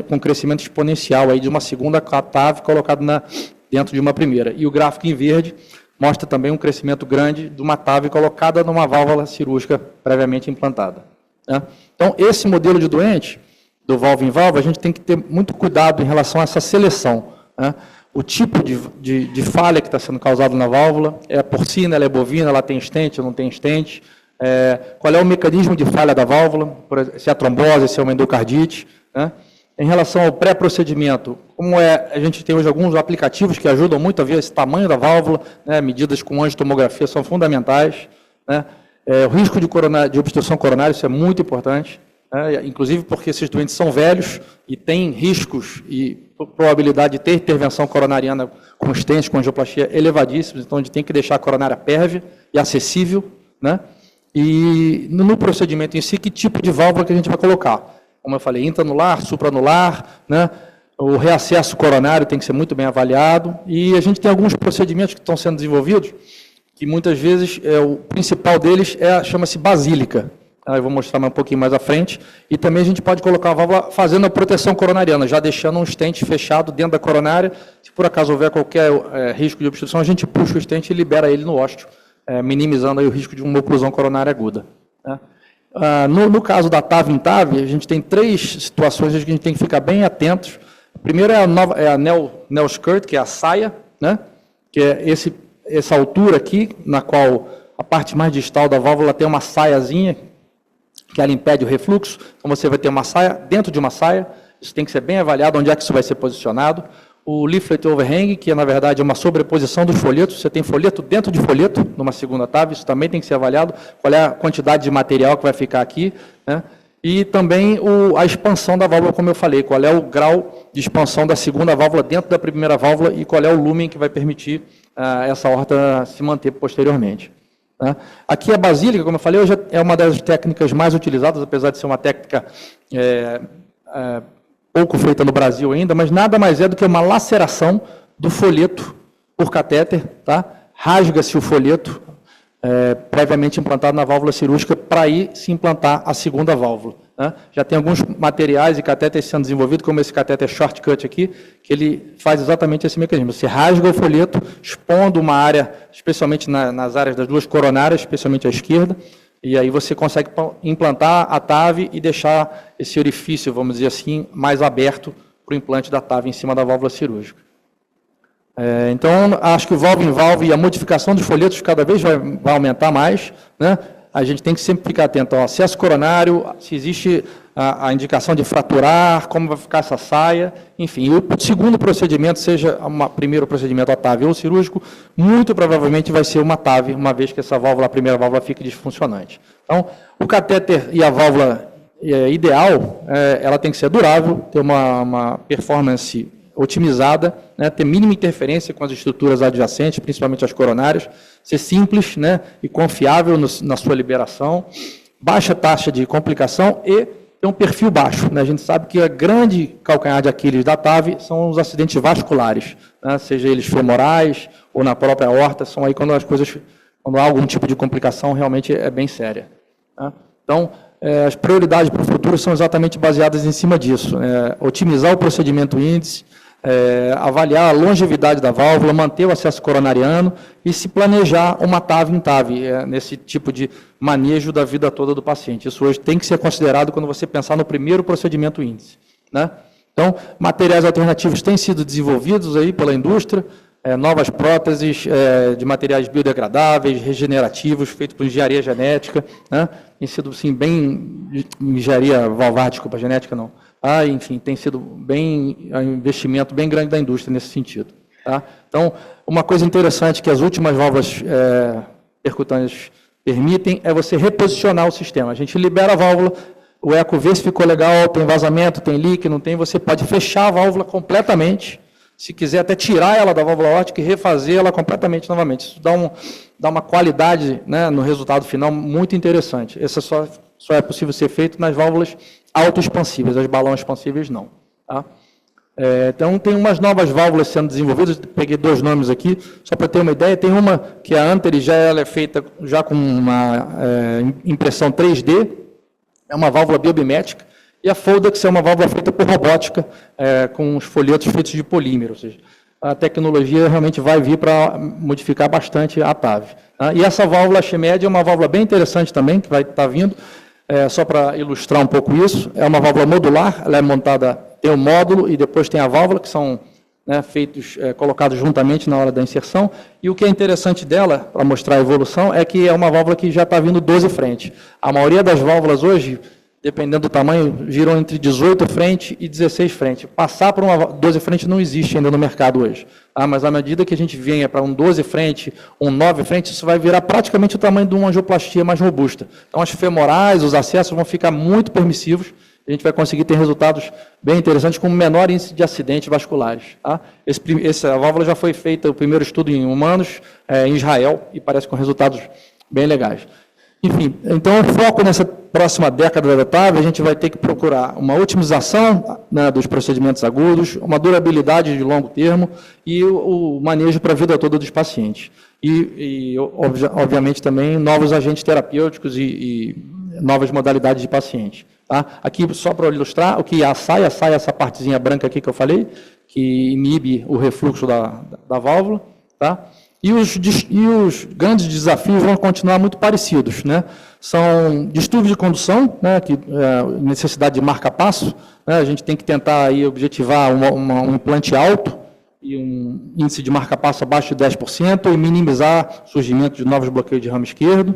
com crescimento exponencial aí de uma segunda TAV colocada dentro de uma primeira. E o gráfico em verde mostra também um crescimento grande de uma TAV colocada numa válvula cirúrgica previamente implantada. Né? Então, esse modelo de doente, do valve em valve, a gente tem que ter muito cuidado em relação a essa seleção, né? O tipo de falha que está sendo causado na válvula, é porcina, ela é bovina, ela tem stent, não tem stent, qual é o mecanismo de falha da válvula, se é trombose, se é uma endocardite, né? Em relação ao pré-procedimento, a gente tem hoje alguns aplicativos que ajudam muito a ver esse tamanho da válvula, né? Medidas com angiotomografia são fundamentais, né? O risco de obstrução coronária, isso é muito importante, inclusive porque esses doentes são velhos e têm riscos e probabilidade de ter intervenção coronariana com stent, com angioplastia elevadíssimos, então a gente tem que deixar a coronária pérvia e acessível, né? E no procedimento em si, que tipo de válvula que a gente vai colocar? Como eu falei, intraanular, supraanular, né? O reacesso coronário tem que ser muito bem avaliado, e a gente tem alguns procedimentos que estão sendo desenvolvidos, que muitas vezes o principal deles chama-se basílica. Eu vou mostrar um pouquinho mais à frente. E também a gente pode colocar a válvula fazendo a proteção coronariana, já deixando um stent fechado dentro da coronária. Se por acaso houver qualquer risco de obstrução, a gente puxa o stent e libera ele no ósteo, minimizando aí o risco de uma oclusão coronária aguda. No caso da TAV em TAV, a gente tem 3 situações que a gente tem que ficar bem atentos. A primeira é a neo skirt, que é a saia, né? Que é essa altura aqui, na qual a parte mais distal da válvula tem uma saiazinha, que ela impede o refluxo. Então, você vai ter uma saia dentro de uma saia, isso tem que ser bem avaliado, onde é que isso vai ser posicionado. O leaflet overhang, que na verdade é uma sobreposição dos folhetos, você tem folheto dentro de folheto, numa segunda TAV, isso também tem que ser avaliado, qual é a quantidade de material que vai ficar aqui, né? E também a expansão da válvula, como eu falei, qual é o grau de expansão da segunda válvula dentro da primeira válvula e qual é o lumen que vai permitir essa aorta se manter posteriormente. Aqui a basílica, como eu falei, hoje é uma das técnicas mais utilizadas, apesar de ser uma técnica pouco feita no Brasil ainda, mas nada mais é do que uma laceração do folheto por catéter, tá? Rasga-se o folheto previamente implantado na válvula cirúrgica para aí se implantar a segunda válvula. Né? Já tem alguns materiais e catéteres sendo desenvolvidos, como esse catéter shortcut aqui, que ele faz exatamente esse mecanismo. Você rasga o folheto, expondo uma área, especialmente nas áreas das duas coronárias, especialmente à esquerda, e aí você consegue implantar a TAV e deixar esse orifício, vamos dizer assim, mais aberto para o implante da TAV em cima da válvula cirúrgica. Então, acho que o valve em valve e a modificação dos folhetos cada vez vai aumentar mais, né? A gente tem que sempre ficar atento ao acesso coronário, se existe a indicação de fraturar, como vai ficar essa saia, enfim. O segundo procedimento, seja o primeiro procedimento a TAV ou cirúrgico, muito provavelmente vai ser uma TAV, uma vez que essa válvula, a primeira válvula, fique disfuncionante. Então, o catéter e a válvula ideal, ela tem que ser durável, ter uma performance otimizada, né, ter mínima interferência com as estruturas adjacentes, principalmente as coronárias, ser simples, né, e confiável na sua liberação, baixa taxa de complicação e ter um perfil baixo, né? A gente sabe que a grande calcanhar de Aquiles da TAV são os acidentes vasculares, né, seja eles femorais ou na própria aorta, são aí quando há algum tipo de complicação realmente é bem séria. Né? Então, as prioridades para o futuro são exatamente baseadas em cima disso, otimizar o procedimento índice, avaliar a longevidade da válvula, manter o acesso coronariano e se planejar uma TAV em TAV, nesse tipo de manejo da vida toda do paciente. Isso hoje tem que ser considerado quando você pensar no primeiro procedimento índice, né? Então, materiais alternativos têm sido desenvolvidos aí pela indústria, novas próteses de materiais biodegradáveis, regenerativos, feitos por engenharia genética, né? Tem sido, sim, bem... engenharia valvar, desculpa, genética não. Enfim, tem sido um investimento bem grande da indústria nesse sentido. Tá? Então, uma coisa interessante que as últimas válvulas percutâneas permitem é você reposicionar o sistema. A gente libera a válvula, o eco vê se ficou legal, tem vazamento, tem leak, não tem, você pode fechar a válvula completamente, se quiser até tirar ela da válvula aórtica e refazer ela completamente novamente. Isso dá uma qualidade, né, no resultado final muito interessante. Essa só é possível ser feito nas válvulas autoexpansíveis, as balão expansíveis não. Tá? Então, tem umas novas válvulas sendo desenvolvidas, peguei 2 nomes aqui, só para ter uma ideia, tem uma que a Anteris ela é feita já com uma impressão 3D, é uma válvula biomimética, e a Foldex é uma válvula feita por robótica, com os folhetos feitos de polímero, ou seja, a tecnologia realmente vai vir para modificar bastante a TAV. Tá? E essa válvula Chemed é uma válvula bem interessante também, que vai estar vindo, só para ilustrar um pouco isso, é uma válvula modular, ela é montada, tem o módulo e depois tem a válvula, que são, né, colocados juntamente na hora da inserção, e o que é interessante dela, para mostrar a evolução, é que é uma válvula que já está vindo 12 frente. A maioria das válvulas hoje, dependendo do tamanho, giram entre 18 frente e 16 frente. Passar para uma 12 frente não existe ainda no mercado hoje. Mas à medida que a gente venha para um 12 frente, um 9 frente, isso vai virar praticamente o tamanho de uma angioplastia mais robusta. Então, as femorais, os acessos vão ficar muito permissivos, a gente vai conseguir ter resultados bem interessantes com menor índice de acidentes vasculares. Tá? Essa válvula já foi feita, o primeiro estudo em humanos, em Israel, e parece com resultados bem legais. Enfim, então o foco nessa próxima década da TAV, a gente vai ter que procurar uma otimização, né, dos procedimentos agudos, uma durabilidade de longo termo e o manejo para a vida toda dos pacientes. Obviamente, também novos agentes terapêuticos e novas modalidades de paciente. Tá? Aqui, só para ilustrar, o que é a saia, essa partezinha branca aqui que eu falei, que inibe o refluxo da válvula, tá? E os grandes desafios vão continuar muito parecidos, né? São distúrbios de condução, né, necessidade de marca-passo, né, a gente tem que tentar aí objetivar um implante alto e um índice de marca-passo abaixo de 10% e minimizar o surgimento de novos bloqueios de ramo esquerdo,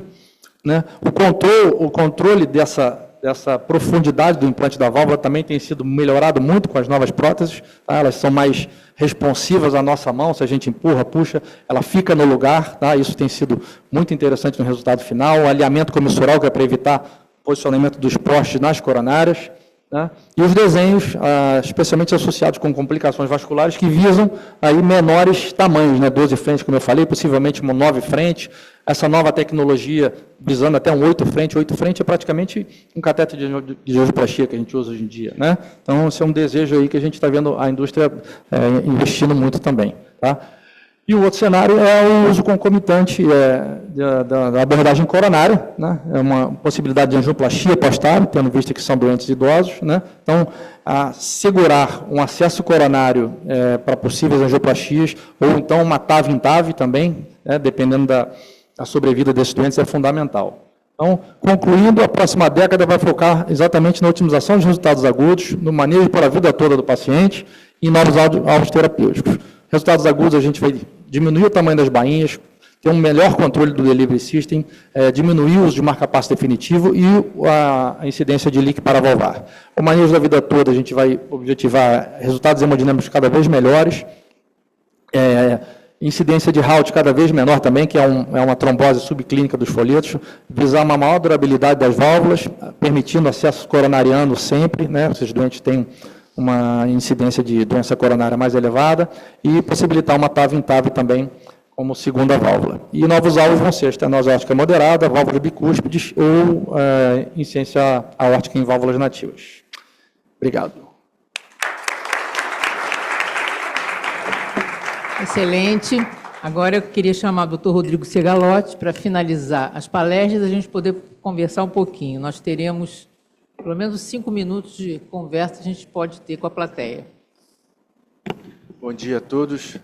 né? O controle dessa profundidade do implante da válvula também tem sido melhorado muito com as novas próteses, tá? Elas são mais responsivas à nossa mão, se a gente empurra, puxa, ela fica no lugar, tá? Isso tem sido muito interessante no resultado final, o alinhamento comissural, que é para evitar o posicionamento dos postes nas coronárias, né? E os desenhos, especialmente associados com complicações vasculares, que visam aí menores tamanhos, né? 12 frente, como eu falei, possivelmente uma 9 frente, essa nova tecnologia visando até um 8 frente. 8 frente é praticamente um cateter de angioplastia que a gente usa hoje em dia, né? Então, esse é um desejo aí que a gente está vendo a indústria investindo muito também, tá? E o outro cenário é o uso concomitante da abordagem coronária, né? É uma possibilidade de angioplastia pós-TAV, tendo visto que são doentes idosos, né? Então, assegurar um acesso coronário para possíveis angioplastias, ou então uma TAV em TAV também, né? Dependendo da sobrevida desses doentes, é fundamental. Então, concluindo, a próxima década vai focar exatamente na otimização dos resultados agudos, no manejo para a vida toda do paciente e em novos alvos terapêuticos. Resultados agudos, a gente vai diminuir o tamanho das bainhas, ter um melhor controle do delivery system, diminuir o uso de marca-passo definitivo e a incidência de leak paravalvar. O manejo da vida toda, a gente vai objetivar resultados hemodinâmicos cada vez melhores, incidência de HALT cada vez menor também, que é uma trombose subclínica dos folhetos, visar uma maior durabilidade das válvulas, permitindo acesso coronariano sempre, né? Esses doentes têm uma incidência de doença coronária mais elevada, e possibilitar uma TAV em TAV também como segunda válvula. E novos alvos vão ser estenose aórtica moderada, válvulas bicúspides ou insuficiência aórtica em válvulas nativas. Obrigado. Excelente. Agora eu queria chamar o Dr. Rodrigo Segalotti para finalizar as palestras e a gente poder conversar um pouquinho. Nós teremos pelo menos 5 minutos de conversa que a gente pode ter com a plateia. Bom dia a todos.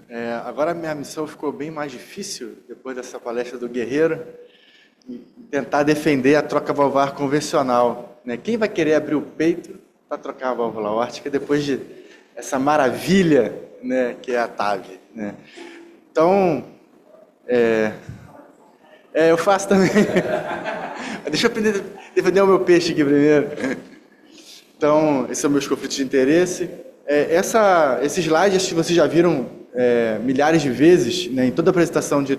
Agora a minha missão ficou bem mais difícil, depois dessa palestra do Guerreiro, tentar defender a troca valvar convencional. Quem vai querer abrir o peito para trocar a válvula aórtica depois de essa maravilha, que é a TAV? Então, eu faço também. Deixa eu aprender a defender o meu peixe aqui primeiro. Então, esses são meus conflitos de interesse. Esse slide, acho que vocês já viram milhares de vezes, em toda a apresentação de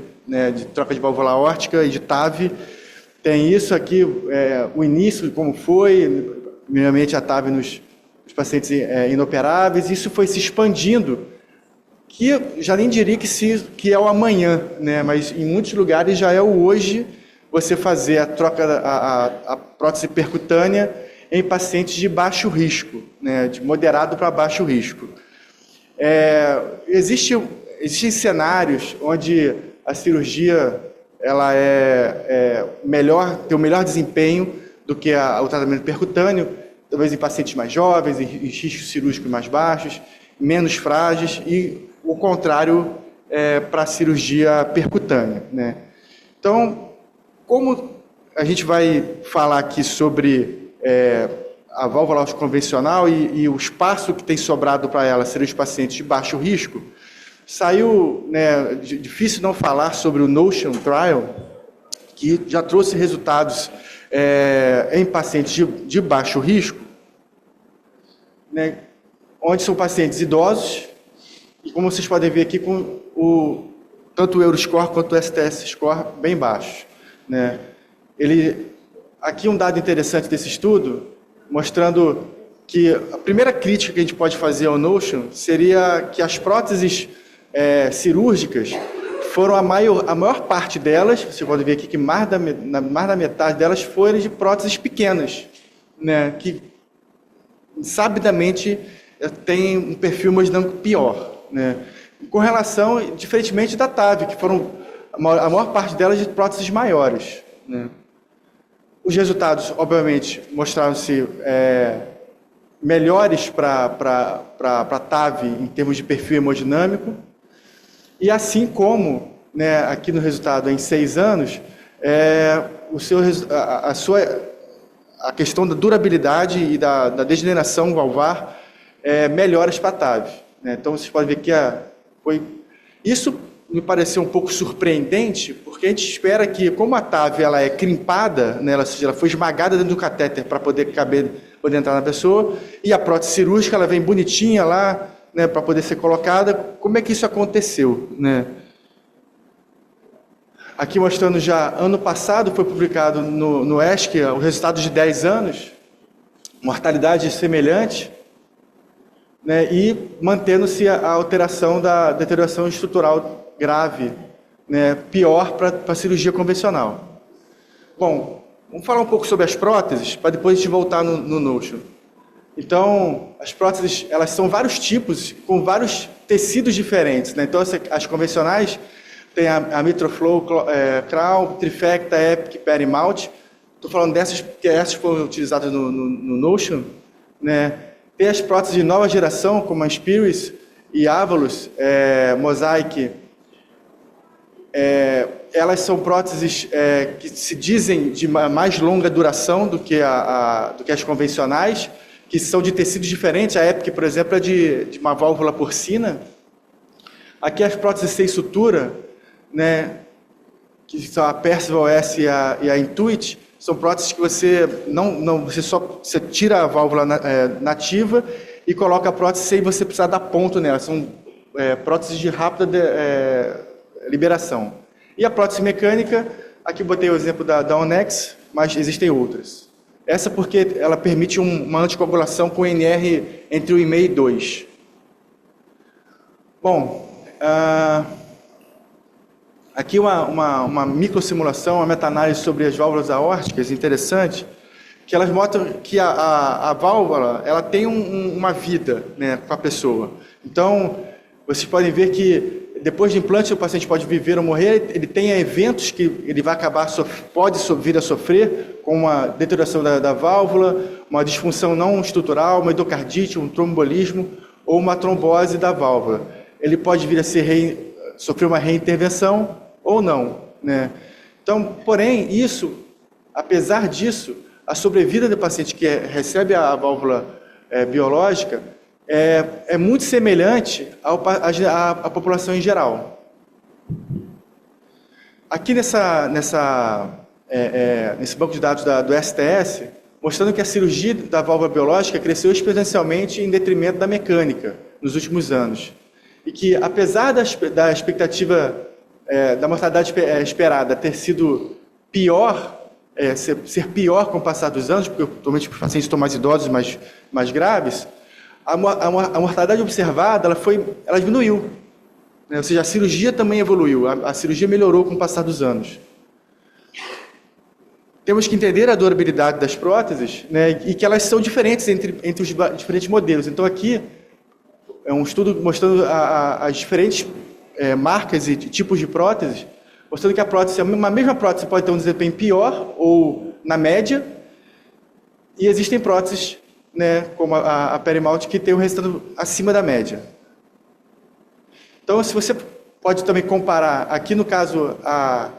troca de válvula aórtica e de TAV. Tem isso aqui, o início, como foi, primeiramente a TAV nos pacientes inoperáveis. Isso foi se expandindo, que já nem diria que é o amanhã, mas em muitos lugares já é o hoje, você fazer a troca, a prótese percutânea em pacientes de baixo risco, de moderado para baixo risco. Existem cenários onde a cirurgia ela tem um melhor desempenho do que o tratamento percutâneo, talvez em pacientes mais jovens, em riscos cirúrgicos mais baixos, menos frágeis, e o contrário para a cirurgia percutânea. Então, como a gente vai falar aqui sobre a válvula aórtica convencional e o espaço que tem sobrado para ela serem os pacientes de baixo risco, saiu, difícil não falar sobre o Notion Trial, que já trouxe resultados em pacientes de baixo risco, onde são pacientes idosos, e como vocês podem ver aqui, com tanto o Euroscore quanto o STS Score bem baixos. Aqui um dado interessante desse estudo, mostrando que a primeira crítica que a gente pode fazer ao Notion seria que as próteses cirúrgicas foram a maior parte delas, você pode ver aqui que mais da metade delas foram de próteses pequenas, que sabidamente tem um perfil hemodinâmico pior. Com relação, diferentemente da TAV, que foram a maior parte delas de próteses maiores. Os resultados, obviamente, mostraram-se melhores para a TAV em termos de perfil hemodinâmico, e assim como, aqui no resultado em 6 anos, a questão da durabilidade e da degeneração valvar melhoras para a TAV. Então, vocês podem ver que isso me pareceu um pouco surpreendente, porque a gente espera que, como a TAV ela é crimpada, ou seja, ela foi esmagada dentro do catéter para poder entrar na pessoa, e a prótese cirúrgica ela vem bonitinha lá, para poder ser colocada. Como é que isso aconteceu? Aqui mostrando já, ano passado foi publicado no ESC o resultado de 10 anos, mortalidade semelhante, e mantendo-se a alteração da deterioração estrutural grave, pior para a cirurgia convencional. Bom, vamos falar um pouco sobre as próteses, para depois a gente voltar no Notion. Então, as próteses, elas são vários tipos, com vários tecidos diferentes. Então, as convencionais tem a Mitroflow, Crown, Trifecta, Epic, Perimalt. Estou falando dessas, porque essas foram utilizadas no Notion. Tem as próteses de nova geração, como a Spiris e Avalus, Mosaic. Elas são próteses que se dizem de mais longa duração do que as convencionais, que são de tecidos diferentes. A Epic, por exemplo, é de uma válvula porcina. Aqui as próteses sem sutura, né, que são a Percival S e a Intuit, são próteses que você você tira a válvula nativa e coloca a prótese sem você precisar dar ponto nela. São próteses de rápida liberação. E a prótese mecânica, aqui eu botei o exemplo da Onex, mas existem outras. Essa porque ela permite uma anticoagulação com NR entre 1,5 e 2. Bom, aqui uma microsimulação, uma meta-análise sobre as válvulas aórticas, interessante, que elas mostram que a válvula ela tem uma vida, né, com a pessoa. Então, vocês podem ver que depois de implante o paciente pode viver ou morrer, ele tem eventos que ele vai acabar, pode vir a sofrer, com uma deterioração da válvula, uma disfunção não estrutural, uma endocardite, um trombolismo ou uma trombose da válvula. Ele pode vir a sofrer uma reintervenção ou não, né? Então, porém, apesar disso, a sobrevida do paciente que recebe a válvula biológica é muito semelhante à população em geral. Aqui nesse banco de dados do STS, mostrando que a cirurgia da válvula biológica cresceu exponencialmente em detrimento da mecânica nos últimos anos. E que, apesar da expectativa da mortalidade esperada ter sido pior, ser pior com o passar dos anos, porque atualmente os pacientes estão mais idosos, mais graves, a mortalidade observada ela diminuiu, né? Ou seja, a cirurgia também evoluiu, a cirurgia melhorou com o passar dos anos. Temos que entender a durabilidade das próteses, né, e que elas são diferentes entre os diferentes modelos. Então, aqui é um estudo mostrando as diferentes marcas e tipos de próteses, mostrando que uma mesma prótese pode ter um desempenho pior ou na média, e existem próteses, né, como a Perimalt, que tem um resultado acima da média. Então, se você pode também comparar, aqui no caso, a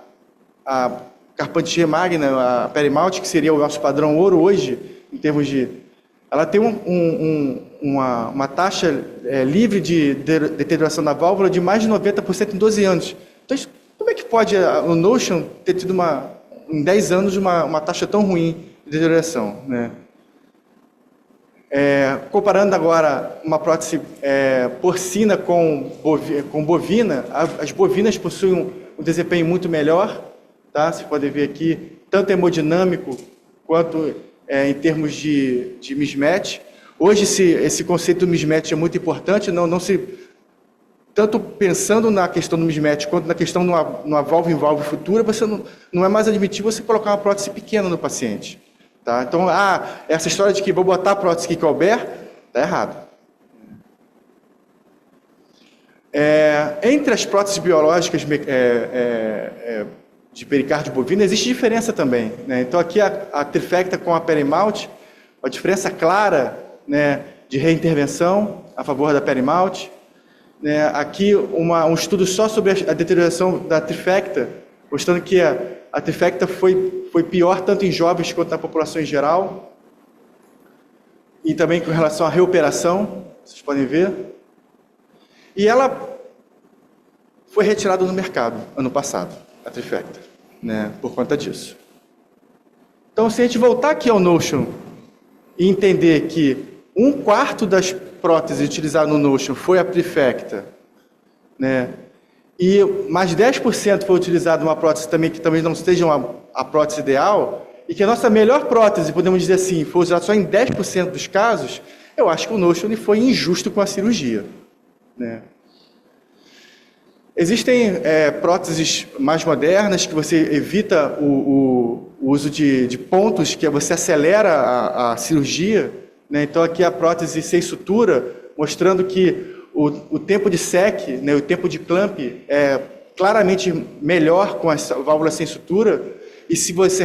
Carpentier Magna, a Perimalt, que seria o nosso padrão ouro hoje, em termos de... Ela tem uma taxa livre de deterioração da válvula de mais de 90% em 12 anos. Então, como é que pode o Notion ter tido, em 10 anos, uma taxa tão ruim de deterioração, né? Comparando agora uma prótese porcina com bovina, as bovinas possuem um desempenho muito melhor, tá? Vocês podem ver aqui, tanto hemodinâmico quanto em termos de mismatch. Hoje esse conceito do mismatch é muito importante, tanto pensando na questão do mismatch quanto na questão numa válvula futura, você não é mais admitível você colocar uma prótese pequena no paciente. Tá? Então, essa história de que vou botar a prótese que couber, está errado. Entre as próteses biológicas de pericárdio bovino, existe diferença também, né? Então, aqui a Trifecta com a Perimalt, a diferença clara, né, de reintervenção a favor da Perimalt. Né? Aqui, um estudo só sobre a deterioração da Trifecta, mostrando que a Trifecta foi pior tanto em jovens quanto na população em geral. E também com relação à reoperação, vocês podem ver. E ela foi retirada do mercado ano passado, a Trifecta, né, por conta disso. Então, se a gente voltar aqui ao Notion e entender que 1/4 das próteses utilizadas no Notion foi a Trifecta, né, e mais 10% foi utilizada uma prótese que também não seja a prótese ideal, e que a nossa melhor prótese, podemos dizer assim, foi usada só em 10% dos casos, eu acho que o Notion foi injusto com a cirurgia, né? Existem próteses mais modernas que você evita o uso de pontos, que você acelera a cirurgia, né? Então, aqui a prótese sem sutura, mostrando que o tempo de sec, né, o tempo de clamp é claramente melhor com a válvula sem sutura. E se você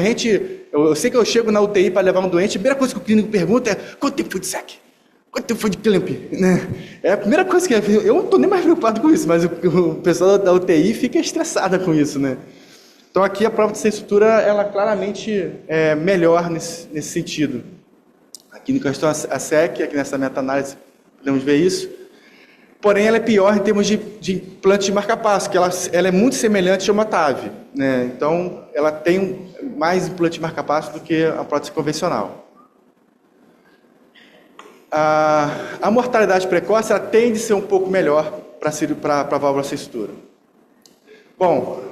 eu sei que eu chego na UTI para levar um doente, a primeira coisa que o clínico pergunta é: quanto tempo foi de sec? Quanto tempo foi de clamp? Né? É a primeira coisa que eu não estou nem mais preocupado com isso, mas o pessoal da UTI fica estressada com isso, né? Então, aqui a prova de sem sutura, ela claramente é melhor nesse sentido. Aqui no questão a SEC, aqui nessa meta-análise, podemos ver isso. porém ela é pior em termos de implante de marcapasso, que ela é muito semelhante a uma TAV, né? Então, ela tem mais implante de marcapasso do que a prótese convencional. A mortalidade precoce ela tende a ser um pouco melhor para a válvula sem sutura. Bom,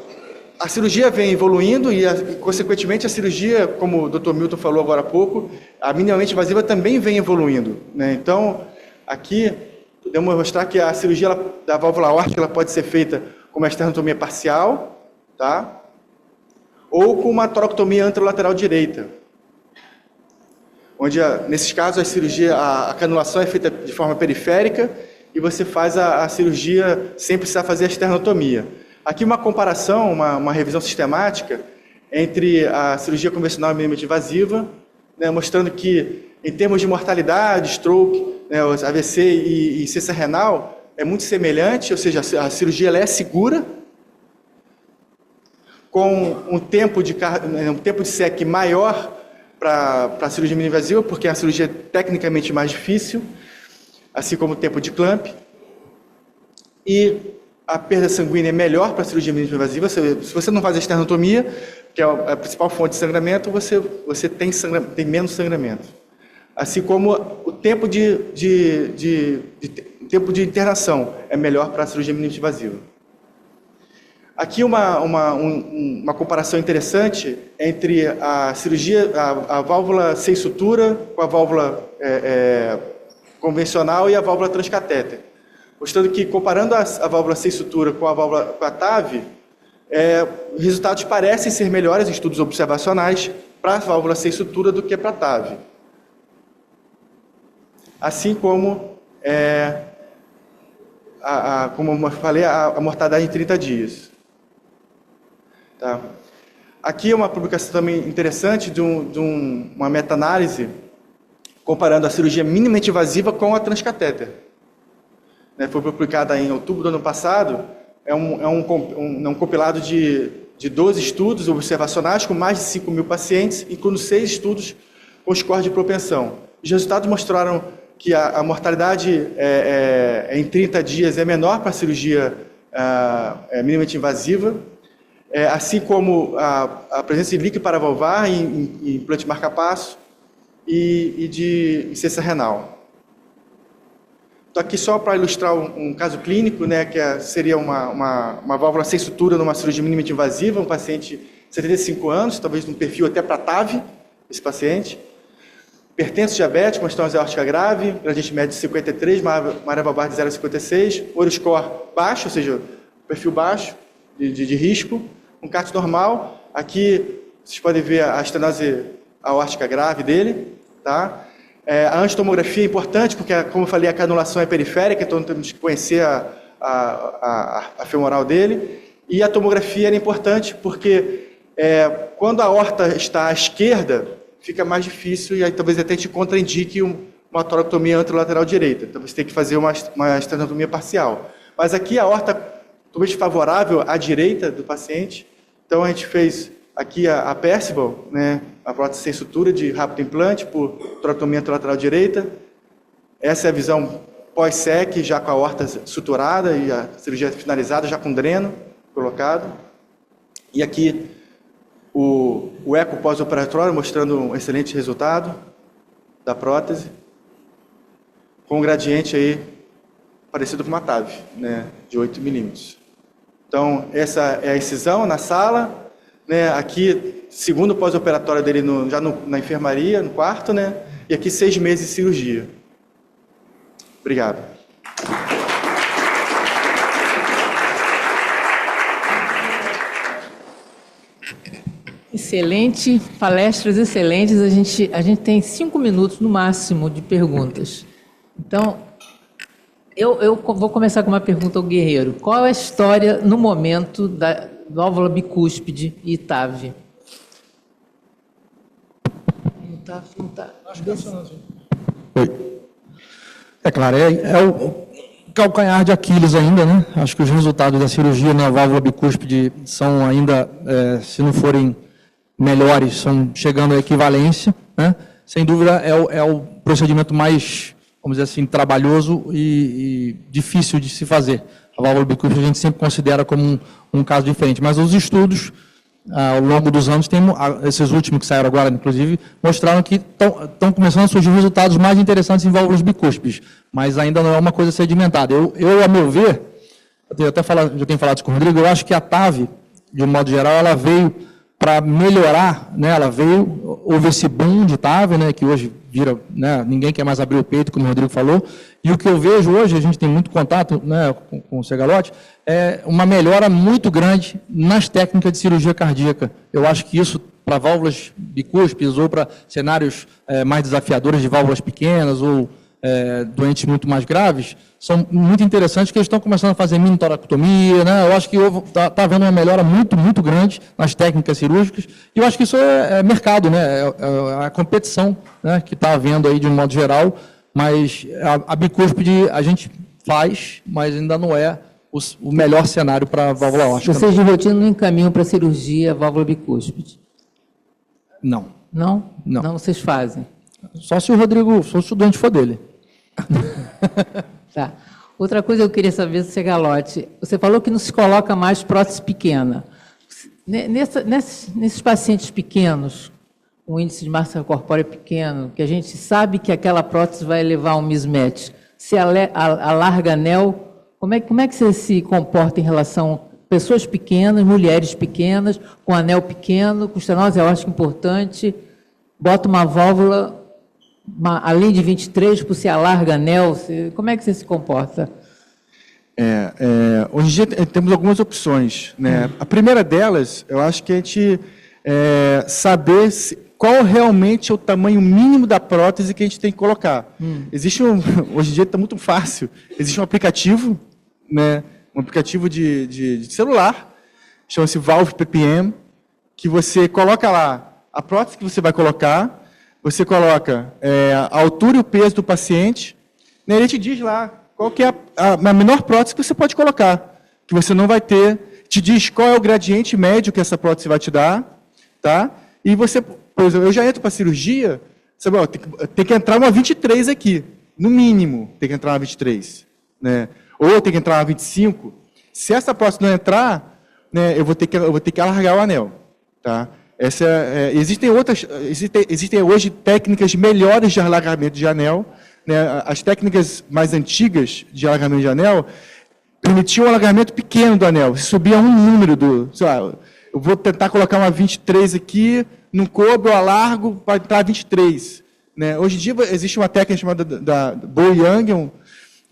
a cirurgia vem evoluindo e, consequentemente, a cirurgia, como o Dr. Milton falou agora há pouco, a minimamente invasiva também vem evoluindo, né? Então, aqui, podemos mostrar que a cirurgia da válvula aórtica ela pode ser feita com uma esternotomia parcial, tá? Ou com uma toracotomia anterolateral direita, onde, nesses casos, a canulação é feita de forma periférica e você faz a cirurgia sem precisar fazer a esternotomia. Aqui uma comparação, uma revisão sistemática entre a cirurgia convencional e minimamente invasiva, né, mostrando que, em termos de mortalidade, stroke, né, AVC e insuficiência renal, é muito semelhante, ou seja, a cirurgia ela é segura, com um tempo de SEC maior para a cirurgia minimamente invasiva, porque a cirurgia é tecnicamente mais difícil, assim como o tempo de clamp. E a perda sanguínea é melhor para a cirurgia minimamente invasiva. Se você não faz a esternotomia, que é a principal fonte de sangramento, você tem menos sangramento. Assim como o tempo tempo de internação é melhor para a cirurgia minimamente invasiva. Aqui uma comparação interessante entre a cirurgia, a válvula sem sutura com a válvula convencional e a válvula transcatéter. Mostrando que, comparando a válvula sem sutura com a TAV, os resultados parecem ser melhores em estudos observacionais para a válvula sem sutura do que para a TAV. Assim como, como eu falei, a mortalidade em 30 dias. Tá? Aqui é uma publicação também interessante de uma meta-análise comparando a cirurgia minimamente invasiva com a transcatéter. Foi publicada em outubro do ano passado, é um compilado de 12 estudos observacionais com mais de 5.000 pacientes, incluindo 6 estudos com score de propensão. Os resultados mostraram que a mortalidade em 30 dias é menor para a cirurgia minimamente invasiva, assim como a presença de líquido paravalvar em implante marcapasso e de insuficiência renal. Estou aqui só para ilustrar um caso clínico, né, que seria uma válvula sem sutura numa cirurgia minimamente invasiva, um paciente de 75 anos, talvez num perfil até para TAV, esse paciente. Hipertenso diabético, uma estenose aórtica grave, gradiente médio de 53, maré valvar de 0,56, Euroscore baixo, ou seja, perfil baixo de risco, um CAT normal. Aqui vocês podem ver a estenose aórtica grave dele, tá? A angiotomografia é importante, porque, como eu falei, a canulação é periférica, então temos que conhecer a femoral dele. E a tomografia era importante, porque quando a aorta está à esquerda, fica mais difícil, e aí talvez até te contraindique uma toracotomia anterolateral direita. Então você tem que fazer uma esternotomia parcial. Mas aqui a aorta totalmente favorável à direita do paciente. Então a gente fez aqui a Percival, né, a prótese sem sutura de rápido implante por toracotomia anterolateral direita. Essa é a visão pós-SEC, já com a aorta suturada e a cirurgia finalizada, já com dreno colocado. E aqui o eco pós-operatório mostrando um excelente resultado da prótese, com um gradiente aí parecido com uma TAV, né, de 8 milímetros. Então, essa é a incisão na sala, né, aqui, segundo pós-operatório dele já na enfermaria, no quarto, né, e aqui 6 meses de cirurgia. Obrigado. Excelente, palestras excelentes. A gente tem 5 minutos no máximo de perguntas. Então, eu vou começar com uma pergunta ao Guerreiro. Qual é a história, no momento, da válvula bicúspide e TAV? Não está. Acho que Oi. É claro, é o calcanhar de Aquiles ainda, né? Acho que os resultados da cirurgia na válvula bicúspide são ainda, se não forem melhores, são chegando à equivalência, né? Sem dúvida é o procedimento mais vamos dizer assim, trabalhoso e difícil de se fazer. A válvula bicúspide a gente sempre considera como um caso diferente, mas os estudos, ao longo dos anos, esses últimos que saíram agora, inclusive, mostraram que estão começando a surgir resultados mais interessantes em válvulas bicúspides, mas ainda não é uma coisa sedimentada. Eu a meu ver, já tenho falado isso com o Rodrigo, eu acho que a TAV, de um modo geral, ela veio para melhorar, né? Houve esse boom de TAV, né? Que hoje vira, né? Ninguém quer mais abrir o peito, como o Rodrigo falou, e o que eu vejo hoje, a gente tem muito contato, né, com o Segalotti, é uma melhora muito grande nas técnicas de cirurgia cardíaca. Eu acho que isso, para válvulas bicúspides ou para cenários mais desafiadores de válvulas pequenas ou doentes muito mais graves, são muito interessantes, que eles estão começando a fazer mini-toracotomia, né? Eu acho que está havendo uma melhora muito, muito grande nas técnicas cirúrgicas, e eu acho que isso é mercado, né? É a competição, né, que está havendo aí de um modo geral, mas a bicúspide a gente faz, mas ainda não é o melhor cenário para a válvula aórtica. Vocês de rotina não encaminham para cirurgia válvula bicúspide? Não. Não? Não. Não, vocês fazem. Só se o Rodrigo, se o estudante for dele. Tá. Outra coisa que eu queria saber, Segalotti, você falou que não se coloca mais prótese pequena. Nesses pacientes pequenos, com índice de massa corpórea pequeno, que a gente sabe que aquela prótese vai levar a um mismatch, se alarga anel, como é que você se comporta em relação a pessoas pequenas, mulheres pequenas, com anel pequeno, com estenose aórtica importante, bota uma válvula além de 23, por se alarga anel, como é que você se comporta? Hoje em dia temos algumas opções, né? A primeira delas, eu acho que a gente saber qual realmente é o tamanho mínimo da prótese que a gente tem que colocar. Hoje em dia está muito fácil, existe um aplicativo, né? Um aplicativo de celular, chama-se Valve PPM, que você coloca lá a prótese que você vai colocar, você coloca a altura e o peso do paciente, né, ele te diz lá qual que é a menor prótese que você pode colocar, que você não vai ter, te diz qual é o gradiente médio que essa prótese vai te dar, tá? E você, por exemplo, eu já entro para cirurgia, sabe, tem que entrar uma 23 aqui, no mínimo tem que entrar uma 23, né? Ou tem que entrar uma 25. Se essa prótese não entrar, né, eu vou ter que alargar o anel, tá? Existem hoje técnicas melhores de alargamento de anel, né? As técnicas mais antigas de alargamento de anel permitiam um alargamento pequeno do anel, subia um número sei lá, eu vou tentar colocar uma 23 aqui, não coube, eu alargo para entrar 23. Né? Hoje em dia existe uma técnica chamada da Bow-Young,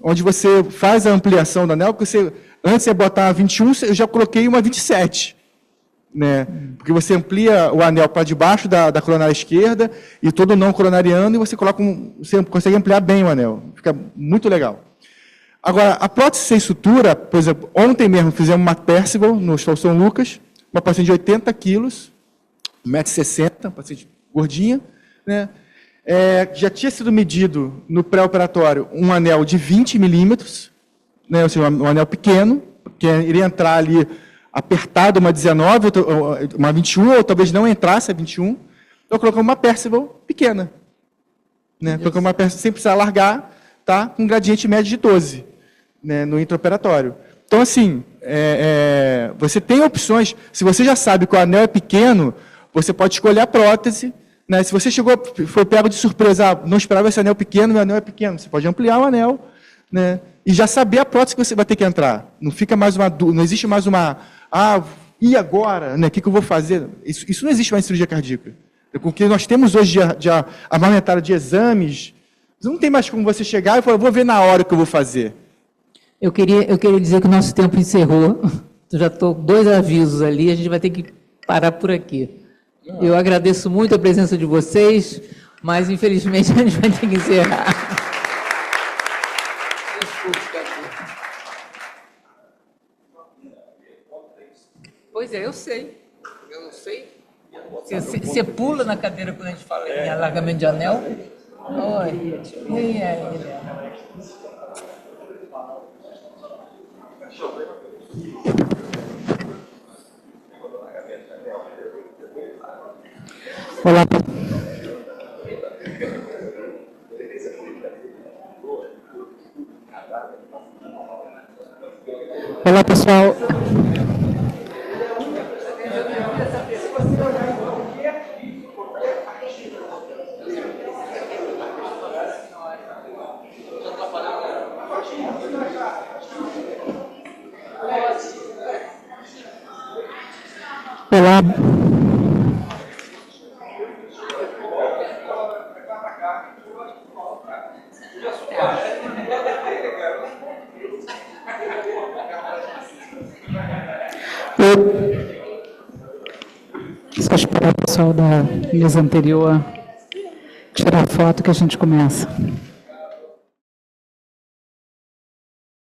onde você faz a ampliação do anel, porque antes de botar uma 21, eu já coloquei uma 27. Né? Porque você amplia o anel para debaixo da coronária esquerda e todo não coronariano, e você você consegue ampliar bem o anel. Fica muito legal. Agora, a prótese sem sutura, por exemplo, ontem mesmo fizemos uma Percival no Hospital São Lucas, uma paciente de 80 quilos, 1,60 m, paciente gordinha, né? Já tinha sido medido no pré-operatório um anel de 20 milímetros, né? Ou seja, um anel pequeno, que iria entrar ali apertado uma 19, uma 21, ou talvez não entrasse a 21, então colocamos uma Percival pequena. Né? Colocamos uma Percival sem precisar largar, tá? Com um gradiente médio de 12, né? No intraoperatório. Então, assim, você tem opções, se você já sabe que o anel é pequeno, você pode escolher a prótese, né? Se você foi pego de surpresa, não esperava esse anel pequeno, meu anel é pequeno, você pode ampliar o anel, né? E já saber a prótese que você vai ter que entrar. Não existe mais e agora? Né? O que eu vou fazer? Isso não existe mais em cirurgia cardíaca. Com o que nós temos hoje de armamentário de exames, não tem mais como você chegar e falar, vou ver na hora o que eu vou fazer. Eu queria dizer que o nosso tempo encerrou. Eu já estou 2 avisos ali, a gente vai ter que parar por aqui. Eu agradeço muito a presença de vocês, mas infelizmente a gente vai ter que encerrar. Pois é, eu sei. Eu sei. Você pula na cadeira quando a gente fala em alargamento de anel? Oi. E aí? Olá. Olá, pessoal. Olá. Só esperar o pessoal da mesa anterior tirar a foto que a gente começa.